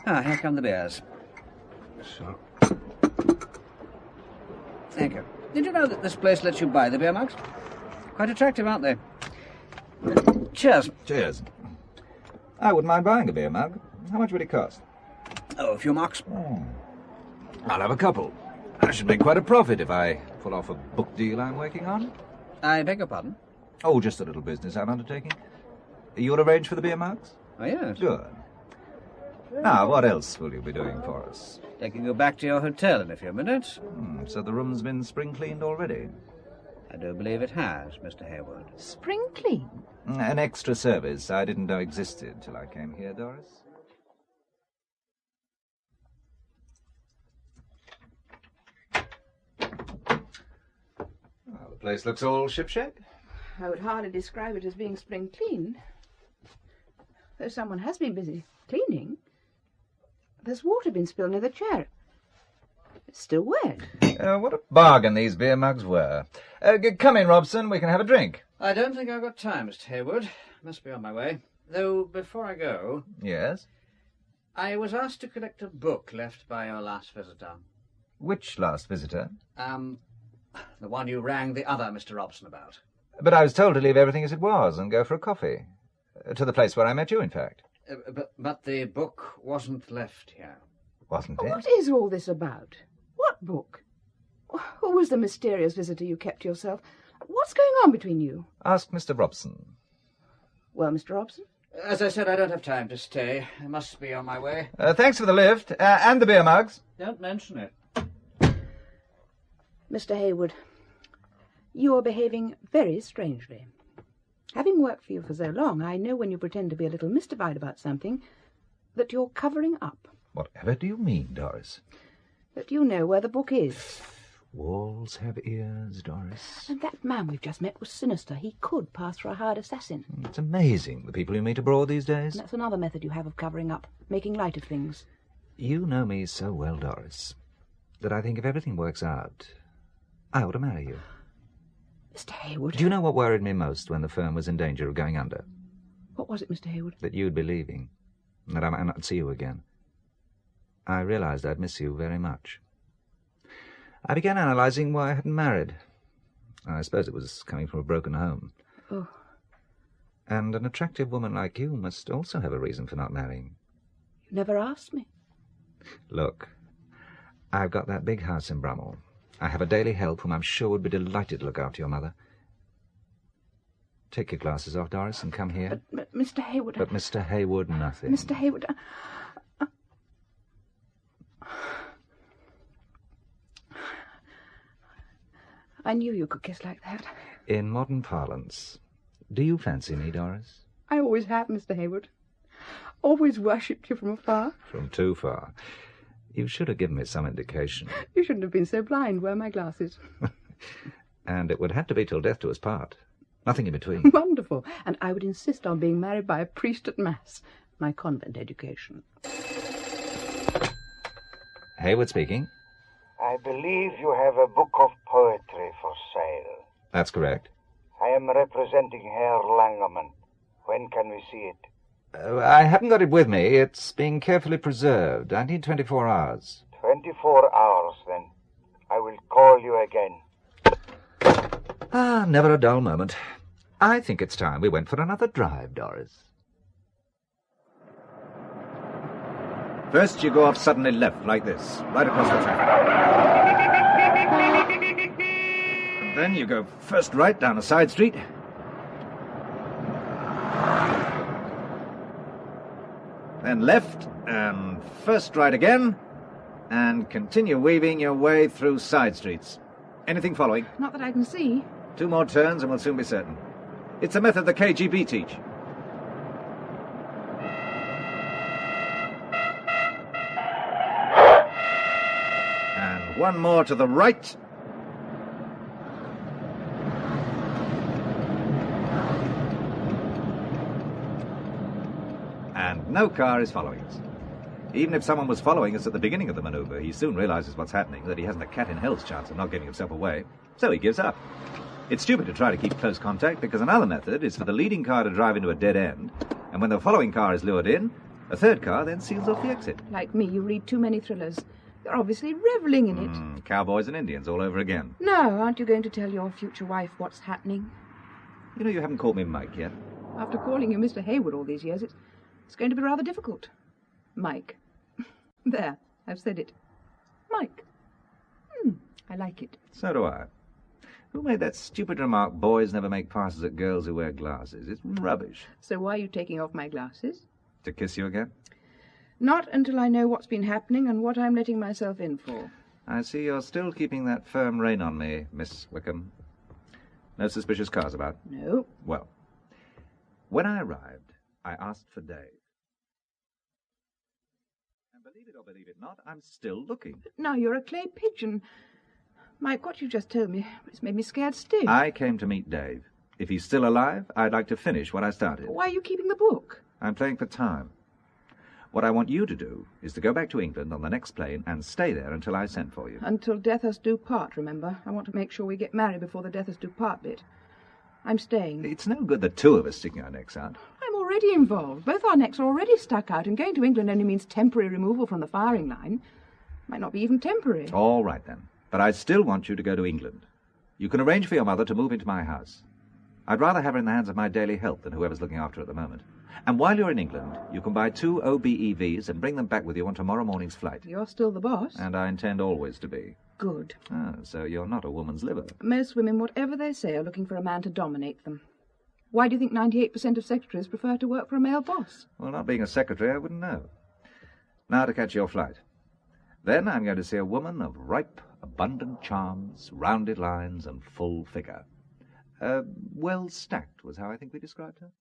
Here come the beers. So. Thank you. Did you know that this place lets you buy the beer mugs? Quite attractive, aren't they? Cheers. Cheers. I wouldn't mind buying a beer mug. How much would it cost? Oh, a few marks. I'll have a couple. I should make quite a profit if I pull off a book deal I'm working on. I beg your pardon? Oh, just a little business I'm undertaking. You'll arrange for the beer mugs? Oh, yes. Good. Now, what else will you be doing for us? Taking you back to your hotel in a few minutes. So the room's been spring-cleaned already? I do believe it has, Mr. Hayward. Spring clean? An extra service I didn't know existed till I came here, Doris. Well, the place looks all shipshape. I would hardly describe it as being spring clean. Though someone has been busy cleaning. There's water been spilled near the chair. It's still wet. What a bargain these beer mugs were. Come in, Robson. We can have a drink. I don't think I've got time, Mr. Hayward. Must be on my way. Though, before I go... Yes? I was asked to collect a book left by your last visitor. Which last visitor? The one you rang the other Mr. Robson about. But I was told to leave everything as it was and go for a coffee. To the place where I met you, in fact. But the book wasn't left here. Wasn't it? What is all this about? What book? Who was the mysterious visitor you kept to yourself? What's going on between you? Ask Mr. Robson. Well, Mr. Robson? As I said, I don't have time to stay. I must be on my way. Thanks for the lift, and the beer mugs. Don't mention it. Mr. Hayward, you are behaving very strangely. Having worked for you for so long, I know when you pretend to be a little mystified about something, that you're covering up. Whatever do you mean, Doris? That you know where the book is. Walls have ears, Doris. And that man we've just met was sinister. He could pass for a hired assassin. It's amazing, the people you meet abroad these days. And that's another method you have of covering up, making light of things. You know me so well, Doris, that I think if everything works out, I ought to marry you. Mr. Hayward... Do you know what worried me most when the firm was in danger of going under? What was it, Mr. Hayward? That you'd be leaving, and that I might not see you again. I realized I'd miss you very much. I began analyzing why I hadn't married. I suppose it was coming from a broken home. Oh. And an attractive woman like you must also have a reason for not marrying. You never asked me. Look, I've got that big house in Brummel. I have a daily help whom I'm sure would be delighted to look after your mother. Take your glasses off, Doris, and come here. But Mr. Hayward... But Mr. Hayward, nothing. Mr. Hayward... I knew you could kiss like that. In modern parlance, do you fancy me, Doris? I always have, Mr. Hayward. Always worshipped you from afar. From too far. You should have given me some indication. You shouldn't have been so blind. Wear my glasses. And it would have to be till death do us part. Nothing in between. Wonderful. And I would insist on being married by a priest at Mass. My convent education. Hayward speaking. I believe you have a book of poetry for sale. That's correct. I am representing Herr Langerman. When can we see it? I haven't got it with me. It's being carefully preserved. I need 24 hours. 24 hours, then. I will call you again. Never a dull moment. I think it's time we went for another drive, Doris. First, you go off suddenly left, like this, right across the traffic. And then you go first right down a side street. Then left, and first right again, and continue weaving your way through side streets. Anything following? Not that I can see. 2 more turns and we'll soon be certain. It's a method the KGB teach. one more to the right. And no car is following us. Even if someone was following us at the beginning of the manoeuvre, he soon realizes what's happening, that he hasn't a cat in hell's chance of not getting himself away, so he gives up. It's stupid to try to keep close contact, because another method is for the leading car to drive into a dead end, and when the following car is lured in, a third car then seals off the exit. Like me, you read too many thrillers. You're obviously revelling in it. Cowboys and Indians all over again. No, aren't you going to tell your future wife what's happening? You know, you haven't called me Mike yet. After calling you Mr. Hayward all these years, it's going to be rather difficult. Mike. There, I've said it. Mike. I like it. So do I. Who made that stupid remark, boys never make passes at girls who wear glasses? It's rubbish. So why are you taking off my glasses? To kiss you again? Not until I know what's been happening and what I'm letting myself in for. I see you're still keeping that firm rein on me, Miss Wickham. No suspicious cars about? No. Well, when I arrived, I asked for Dave. And believe it or believe it not, I'm still looking. Now you're a clay pigeon. Mike, what you just told me, it's made me scared stiff. I came to meet Dave. If he's still alive, I'd like to finish what I started. Why are you keeping the book? I'm playing for time. What I want you to do is to go back to England on the next plane and stay there until I send for you. Until death us do part, remember? I want to make sure we get married before the death us do part bit. I'm staying. It's no good the two of us sticking our necks out. I'm already involved. Both our necks are already stuck out, and going to England only means temporary removal from the firing line. Might not be even temporary. All right, then. But I still want you to go to England. You can arrange for your mother to move into my house. I'd rather have her in the hands of my daily help than whoever's looking after her at the moment. And while you're in England, you can buy 2 OBEVs and bring them back with you on tomorrow morning's flight. You're still the boss. And I intend always to be. Good. Ah, so you're not a woman's liver. Most women, whatever they say, are looking for a man to dominate them. Why do you think 98% of secretaries prefer to work for a male boss? Well, not being a secretary, I wouldn't know. Now to catch your flight. Then I'm going to see a woman of ripe, abundant charms, rounded lines, and full figure. Well stacked was how I think we described her.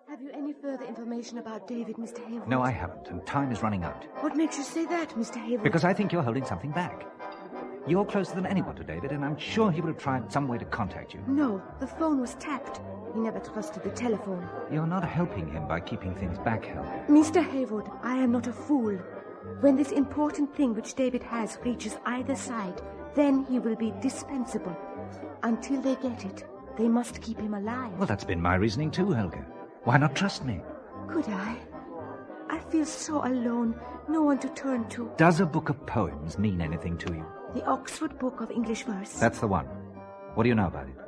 Have you any further information about David, Mr. Hayward? No, I haven't, and time is running out. What makes you say that, Mr. Hayward? Because I think you're holding something back. You're closer than anyone to David, and I'm sure he would have tried some way to contact you. No, the phone was tapped. He never trusted the telephone. You're not helping him by keeping things back, Helga. Mr. Hayward, I am not a fool. When this important thing which David has reaches either side, then he will be dispensable. Until they get it, they must keep him alive. Well, that's been my reasoning too, Helga. Why not trust me? Could I? I feel so alone, no one to turn to. Does a book of poems mean anything to you? The Oxford Book of English Verse. That's the one. What do you know about it?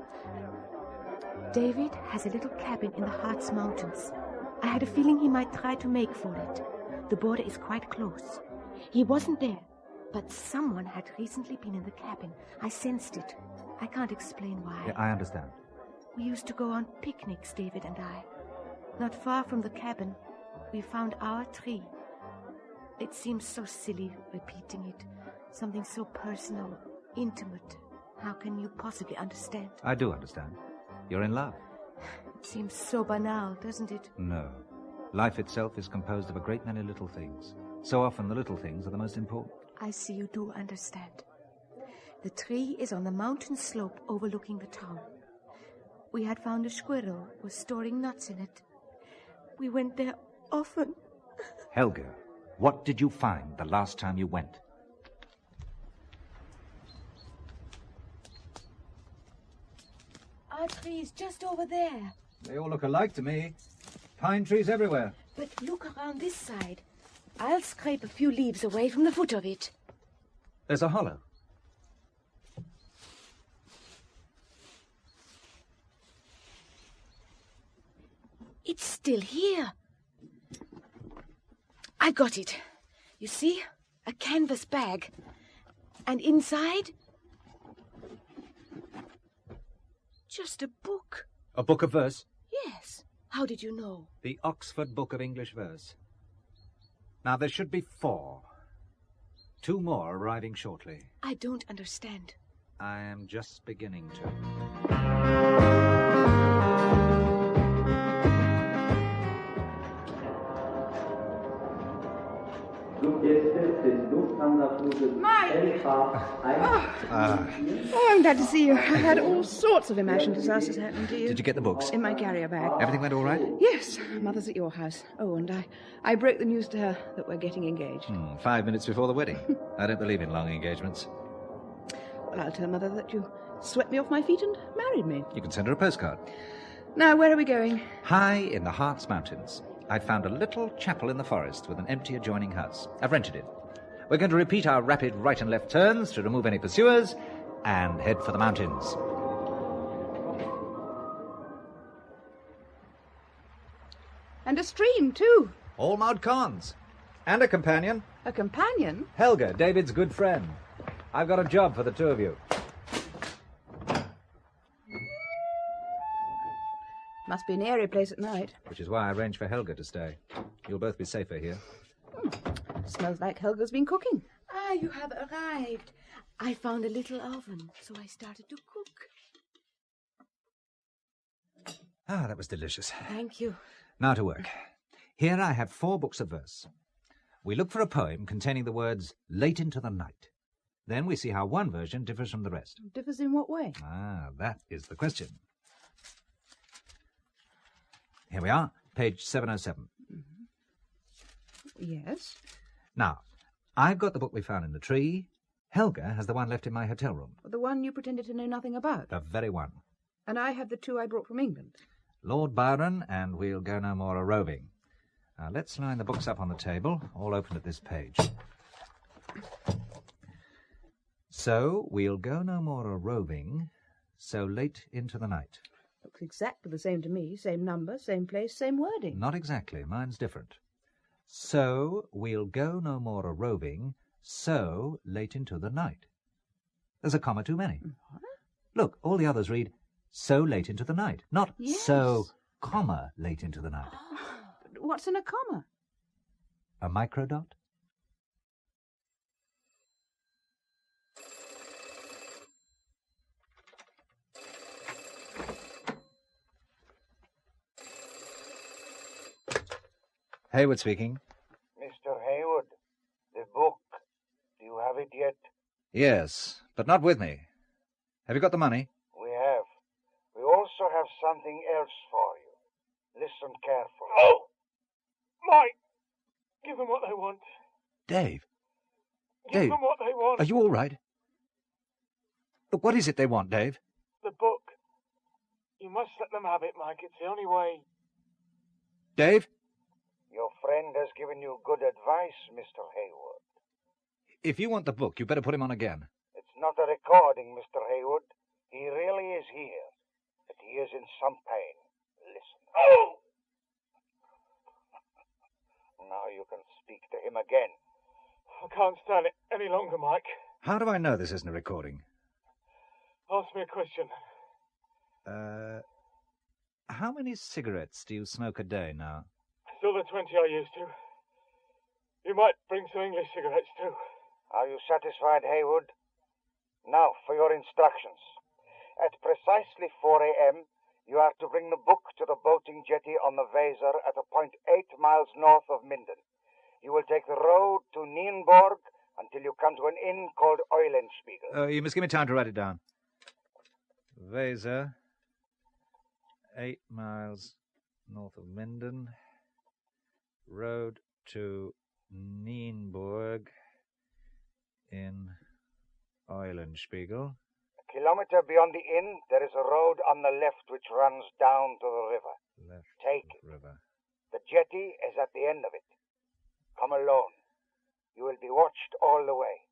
David has a little cabin in the Harz Mountains. I had a feeling he might try to make for it. The border is quite close. He wasn't there, but someone had recently been in the cabin. I sensed it. I can't explain why. Yeah, I understand. We used to go on picnics, David and I. Not far from the cabin, we found our tree. It seems so silly repeating it. Something so personal, intimate. How can you possibly understand? I do understand. You're in love. It seems so banal, doesn't it? No. Life itself is composed of a great many little things. So often the little things are the most important. I see you do understand. The tree is on the mountain slope overlooking the town. We had found a squirrel was storing nuts in it. We went there often. Helga, what did you find the last time you went? Our tree is just over there. They all look alike to me. Pine trees everywhere. But look around this side. I'll scrape a few leaves away from the foot of it. There's a hollow. It's still here. I got it. You see? A canvas bag. And inside... just a book. A book of verse? Yes. How did you know? The Oxford Book of English Verse. Now, there should be 4. 2 more arriving shortly. I don't understand. I am just beginning to. Fluggäste des Lufthansa Mike! Oh, I'm glad to see you. I've had all sorts of imagined disasters happen to you. Did you get the books? In my carrier bag. Everything went all right? Yes. Mother's at your house. Oh, and I broke the news to her that we're getting engaged. 5 minutes before the wedding. I don't believe in long engagements. Well, I'll tell Mother that you swept me off my feet and married me. You can send her a postcard. Now, where are we going? High in the Harz Mountains. I found a little chapel in the forest with an empty adjoining house. I've rented it. We're going to repeat our rapid right and left turns to remove any pursuers and head for the mountains. And a stream, too. All Maud Cons. And a companion. A companion? Helga, David's good friend. I've got a job for the two of you. Must be an airy place at night. Which is why I arranged for Helga to stay. You'll both be safer here. Smells like Helga's been cooking. Ah, you have arrived. I found a little oven, so I started to cook. Ah, that was delicious. Thank you. Now to work. Here I have 4 books of verse. We look for a poem containing the words late into the night. Then we see how one version differs from the rest. Differs in what way? Ah, that is the question. Here we are, page 707. Yes. Now, I've got the book we found in the tree. Helga has the one left in my hotel room. The one you pretended to know nothing about. The very one. And I have the 2 I brought from England. Lord Byron, and We'll Go No More A-Roving. Now, let's line the books up on the table, all open at this page. So, We'll Go No More A-Roving, so late into the night. Looks exactly the same to me. Same number, same place, same wording. Not exactly. Mine's different. So, we'll go no more a-roving, so late into the night. There's a comma too many. What? Look, all the others read, so late into the night, not yes. So, comma, late into the night. But what's in a comma? A microdot? Hayward speaking. Mr. Hayward, the book. Do you have it yet? Yes, but not with me. Have you got the money? We have. We also have something else for you. Listen carefully. Oh! Mike! Give them what they want. Dave. Give Dave, them what they want. are you all right? Look, what is it they want, Dave? The book. You must let them have it, Mike. It's the only way. Dave? Your friend has given you good advice, Mr. Hayward. If you want the book, you better put him on again. It's not a recording, Mr. Hayward. He really is here. But he is in some pain. Listen. Oh! Now you can speak to him again. I can't stand it any longer, Mike. How do I know this isn't a recording? Ask me a question. How many cigarettes do you smoke a day now? Still the 20 I used to. You might bring some English cigarettes, too. Are you satisfied, Hayward? Now, for your instructions. At precisely 4 a.m., you are to bring the book to the boating jetty on the Weser at a point 8 miles north of Minden. You will take the road to Nienburg until you come to an inn called Eulenspiegel. You must give me time to write it down. Weser, 8 miles north of Minden. Road to Nienburg in Eulenspiegel. A kilometer beyond the inn, there is a road on the left which runs down to the river. Left Take it. river. The jetty is at the end of it. Come alone. You will be watched all the way.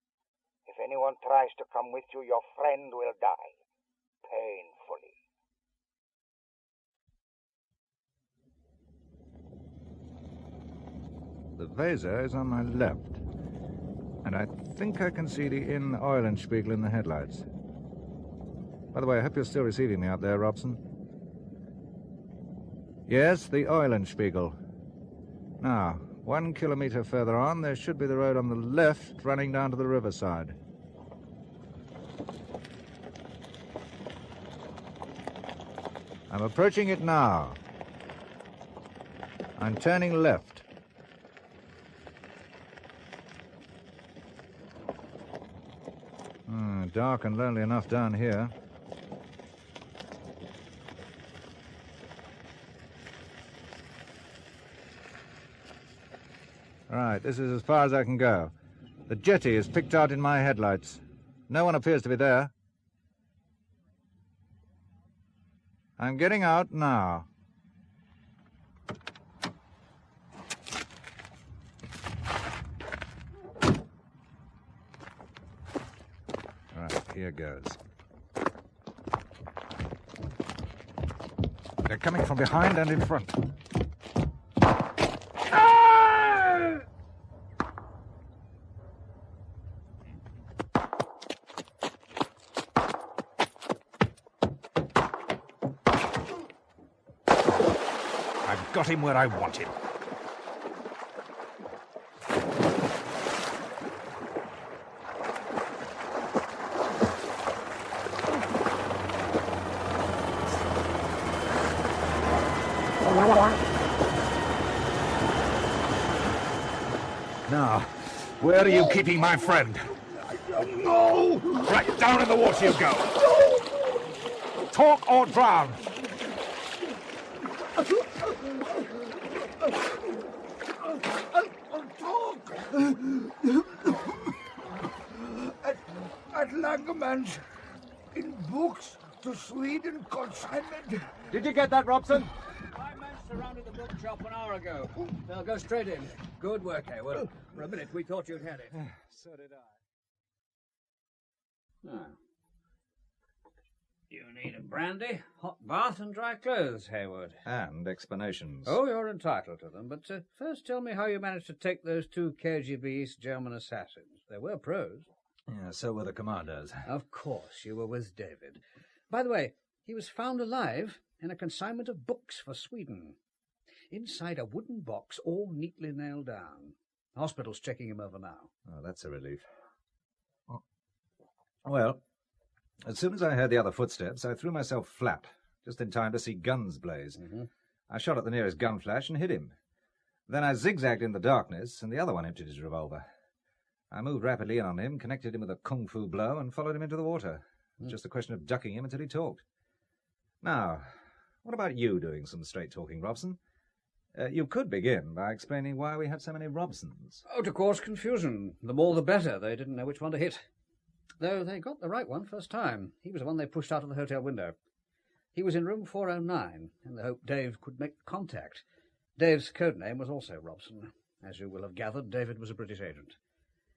If anyone tries to come with you, your friend will die. Painfully. The Weser is on my left, and I think I can see the inn Eulenspiegel in the headlights. By the way, I hope you're still receiving me out there, Robson. Yes, the Eulenspiegel. Now, 1 kilometer further on, there should be the road on the left running down to the riverside. I'm approaching it now. I'm turning left. dark and lonely enough down here. Right, this is as far as I can go. The jetty is picked out in my headlights. No one appears to be there. I'm getting out now. Right, here goes. They're coming from behind and in front. Got him where I want him. Now, where are you keeping my friend? I don't know. Right, down in the water you go. Talk or drown. At Langermann's, in books to Sweden consignment. Did you get that, Robson? My men surrounded the bookshop an hour ago. They'll go straight in. Good work, Hayward. For a minute, we thought you'd had it. So did I. Ah. You need a brandy, hot bath, and dry clothes, Hayward. And explanations. Oh, you're entitled to them. But first tell me how you managed to take those 2 KGB East German assassins. They were pros. Yeah, so were the commandos. Of course, you were with David. By the way, he was found alive in a consignment of books for Sweden. Inside a wooden box, all neatly nailed down. The hospital's checking him over now. Oh, that's a relief. Well, as soon as I heard the other footsteps, I threw myself flat, just in time to see guns blaze. Mm-hmm. I shot at the nearest gun flash and hit him. Then I zigzagged in the darkness, and the other one emptied his revolver. I moved rapidly in on him, connected him with a kung fu blow, and followed him into the water. It was just a question of ducking him until he talked. Now, what about you doing some straight-talking, Robson? You could begin by explaining why we had so many Robsons. Oh, to cause confusion. The more the better. They didn't know which one to hit. Though they got the right one first time. He was the one they pushed out of the hotel window. He was in room 409, in the hope Dave could make contact. Dave's code name was also Robson. As you will have gathered, David was a British agent.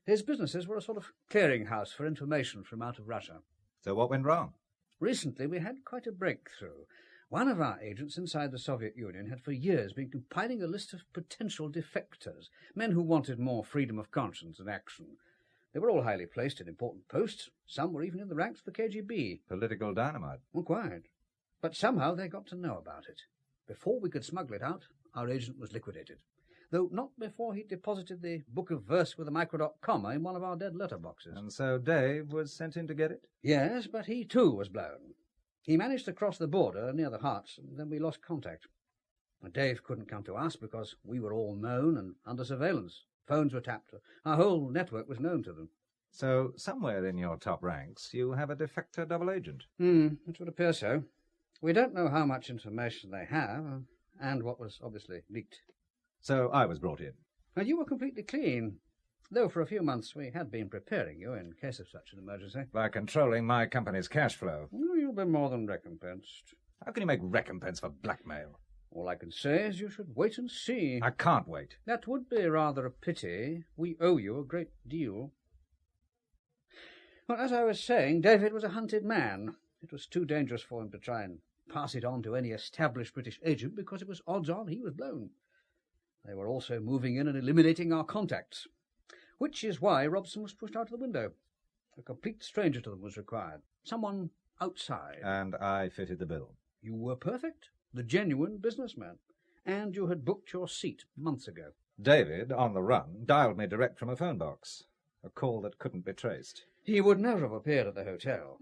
His businesses were a sort of clearinghouse for information from out of Russia. So what went wrong? Recently we had quite a breakthrough. One of our agents inside the Soviet Union had for years been compiling a list of potential defectors, men who wanted more freedom of conscience and action. They were all highly placed in important posts. Some were even in the ranks of the KGB. Political dynamite. Well, quite. But somehow they got to know about it. Before we could smuggle it out, our agent was liquidated. Though not before he deposited the book of verse with a microdot comma in one of our dead letterboxes. And so Dave was sent in to get it? Yes, but he too was blown. He managed to cross the border near the Hearts, and then we lost contact. Dave couldn't come to us because we were all known and under surveillance. Phones were tapped. Our whole network was known to them. So somewhere in your top ranks you have a defector double agent? It would appear so. We don't know how much information they have, and what was obviously leaked. So I was brought in. And you were completely clean, though for a few months we had been preparing you in case of such an emergency. By controlling my company's cash flow. Oh, you'll be more than recompensed. How can you make recompense for blackmail? All I can say is you should wait and see. I can't wait. That would be rather a pity. We owe you a great deal. Well, as I was saying, David was a hunted man. It was too dangerous for him to try and pass it on to any established British agent because it was odds on he was blown. They were also moving in and eliminating our contacts, which is why Robson was pushed out of the window. A complete stranger to them was required. Someone outside. And I fitted the bill. You were perfect. The genuine businessman. And you had booked your seat months ago. David, on the run, dialed me direct from a phone box. A call that couldn't be traced. He would never have appeared at the hotel.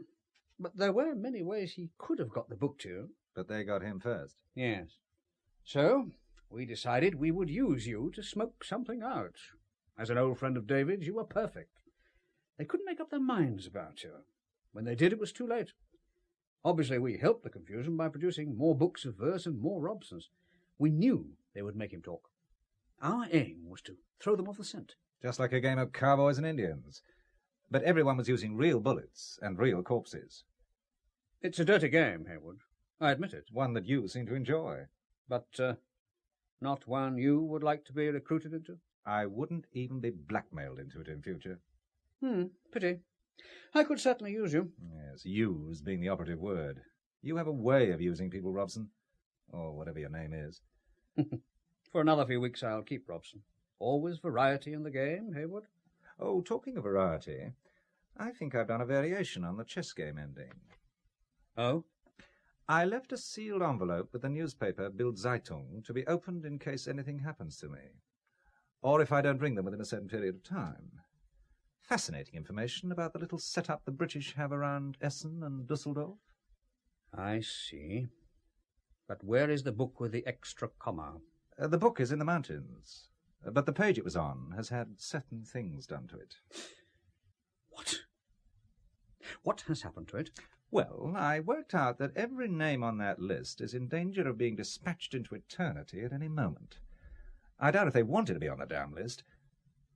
But there were many ways he could have got the book to you. But they got him first. Yes. So we decided we would use you to smoke something out. As an old friend of David's, you were perfect. They couldn't make up their minds about you. When they did, it was too late. Obviously, we helped the confusion by producing more books of verse and more Robsons. We knew they would make him talk. Our aim was to throw them off the scent. Just like a game of cowboys and Indians. But everyone was using real bullets and real corpses. It's a dirty game, Hayward. I admit it. One that you seem to enjoy. But not one you would like to be recruited into? I wouldn't even be blackmailed into it in future. Pity. I could certainly use you. Yes, use being the operative word. You have a way of using people, Robson. Or whatever your name is. For another few weeks I'll keep Robson. Always variety in the game, Hayward. Oh, talking of variety, I think I've done a variation on the chess game ending. Oh? I left a sealed envelope with the newspaper Bild Zeitung to be opened in case anything happens to me. Or if I don't ring them within a certain period of time. Fascinating information about the little setup the British have around Essen and Dusseldorf. I see. But where is the book with the extra comma? The book is in the mountains, but the page it was on has had certain things done to it. What? What has happened to it? Well, I worked out that every name on that list is in danger of being dispatched into eternity at any moment. I doubt if they wanted to be on the damn list,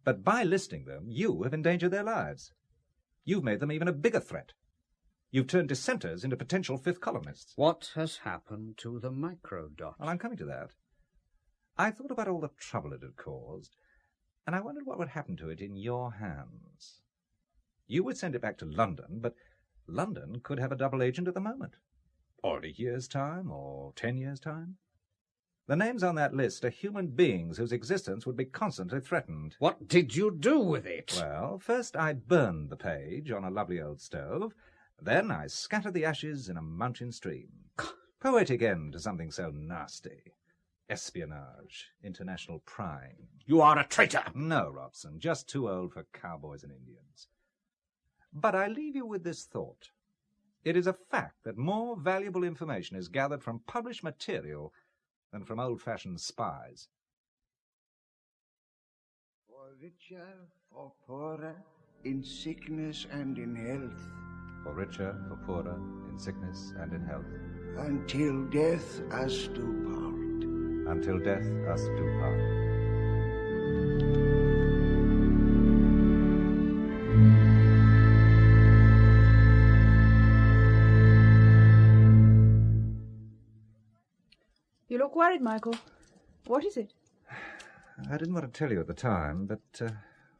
but by listing them, you have endangered their lives. You've made them even a bigger threat. You've turned dissenters into potential fifth columnists. What has happened to the microdot? Well, I'm coming to that. I thought about all the trouble it had caused, and I wondered what would happen to it in your hands. You would send it back to London, but London could have a double agent at the moment. Or in a year's time, or 10 years' time. The names on that list are human beings whose existence would be constantly threatened. What did you do with it? Well, first I burned the page on a lovely old stove. Then I scattered the ashes in a mountain stream. Poetic end to something so nasty. Espionage, international crime. You are a traitor! No, Robson, just too old for cowboys and Indians. But I leave you with this thought. It is a fact that more valuable information is gathered from published material than from old-fashioned spies. For richer, for poorer, in sickness and in health. For richer, for poorer, in sickness and in health. Until death us do part. Until death us do part. You look worried, Michael. What is it? I didn't want to tell you at the time, but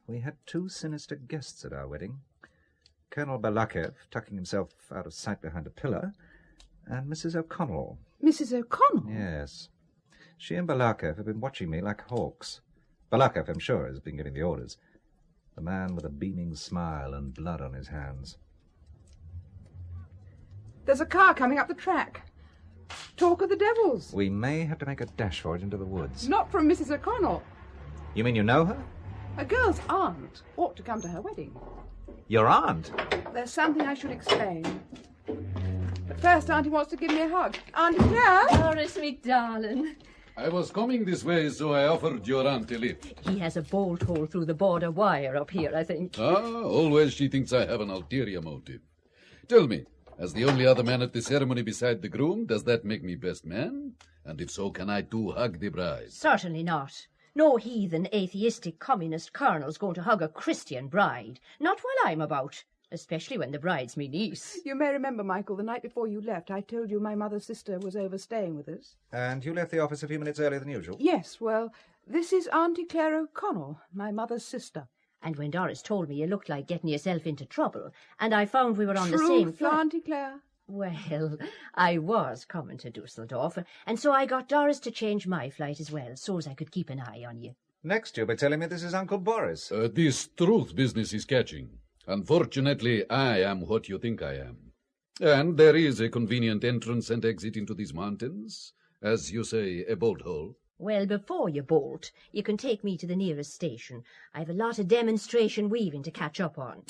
we had two sinister guests at our wedding. Colonel Balakev, tucking himself out of sight behind a pillar, and Mrs. O'Connell. Mrs. O'Connell? Yes. She and Balakev have been watching me like hawks. Balakev, I'm sure, has been giving the orders. The man with a beaming smile and blood on his hands. There's a car coming up the track. Talk of the devils. We may have to make a dash for it into the woods. Not from Mrs. O'Connell. You mean you know her? A girl's aunt ought to come to her wedding. Your aunt? There's something I should explain. But first, Auntie wants to give me a hug. Auntie Claire? Doris, me darling. I was coming this way, so I offered your aunt a lift. He has a bolt hole through the border wire up here, I think. Always she thinks I have an ulterior motive. Tell me, as the only other man at the ceremony beside the groom, does that make me best man? And if so, can I too hug the bride? Certainly not. No heathen, atheistic, communist colonel's going to hug a Christian bride. Not while I'm about, especially when the bride's me niece. You may remember, Michael, the night before you left, I told you my mother's sister was overstaying with us. And you left the office a few minutes earlier than usual? Yes, well, this is Auntie Claire O'Connell, my mother's sister. And when Doris told me you looked like getting yourself into trouble, and I found we were on the same Truth, flight... Auntie Claire. Well, I was coming to Dusseldorf, and so I got Doris to change my flight as well, so as I could keep an eye on you. Next you'll be telling me this is Uncle Boris. This truth business is catching. Unfortunately, I am what you think I am. And there is a convenient entrance and exit into these mountains. As you say, a bolt hole. Well, before you bolt, you can take me to the nearest station. I've a lot of demonstration weaving to catch up on.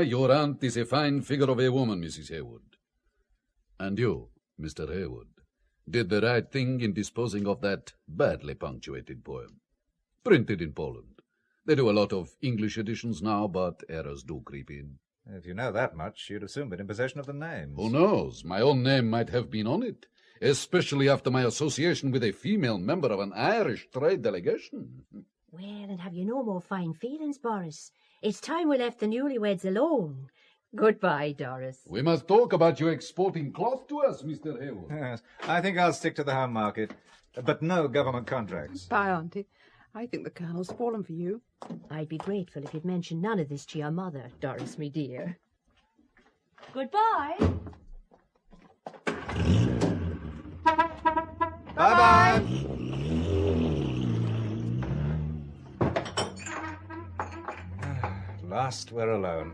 Your aunt is a fine figure of a woman, Mrs. Hayward. And you, Mr. Hayward, did the right thing in disposing of that badly punctuated poem. Printed in Poland. They do a lot of English editions now, but errors do creep in. If you know that much, you'd have soon been in possession of the names. Who knows? My own name might have been on it, especially after my association with a female member of an Irish trade delegation. Well, and have you no more fine feelings, Boris? It's time we left the newlyweds alone. Goodbye, Doris. We must talk about you exporting cloth to us, Mr. Hayward. Yes, I think I'll stick to the home market, but no government contracts. Bye, Auntie. I think the Colonel's fallen for you. I'd be grateful if you'd mention none of this to your mother, Doris, me dear. Goodbye. Bye-bye. Last we're alone.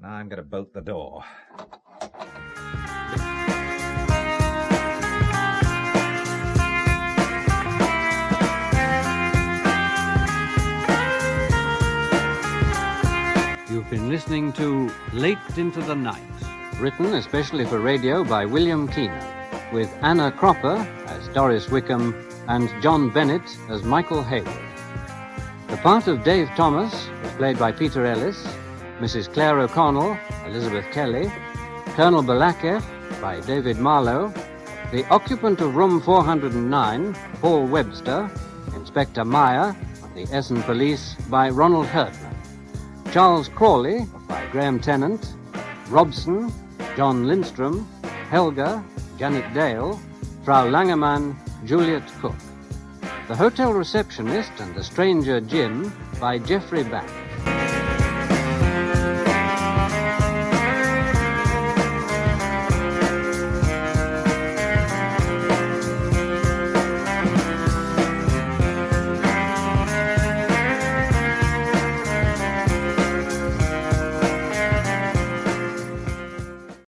Now I'm going to bolt the door. You've been listening to Late into the Night, written especially for radio by William Keenan, with Anna Cropper as Doris Wickham and John Bennett as Michael Hayward. The part of Dave Thomas was played by Peter Ellis, Mrs. Claire O'Connell, Elizabeth Kelly, Colonel Balakef by David Marlowe, the occupant of room 409, Paul Webster, Inspector Meyer of the Essen Police by Ronald Herdman, Charles Crawley by Graham Tennant, Robson, John Lindstrom, Helga, Janet Dale, Frau Langemann, Juliet Cook. The Hotel Receptionist and the Stranger Jim by Geoffrey Back.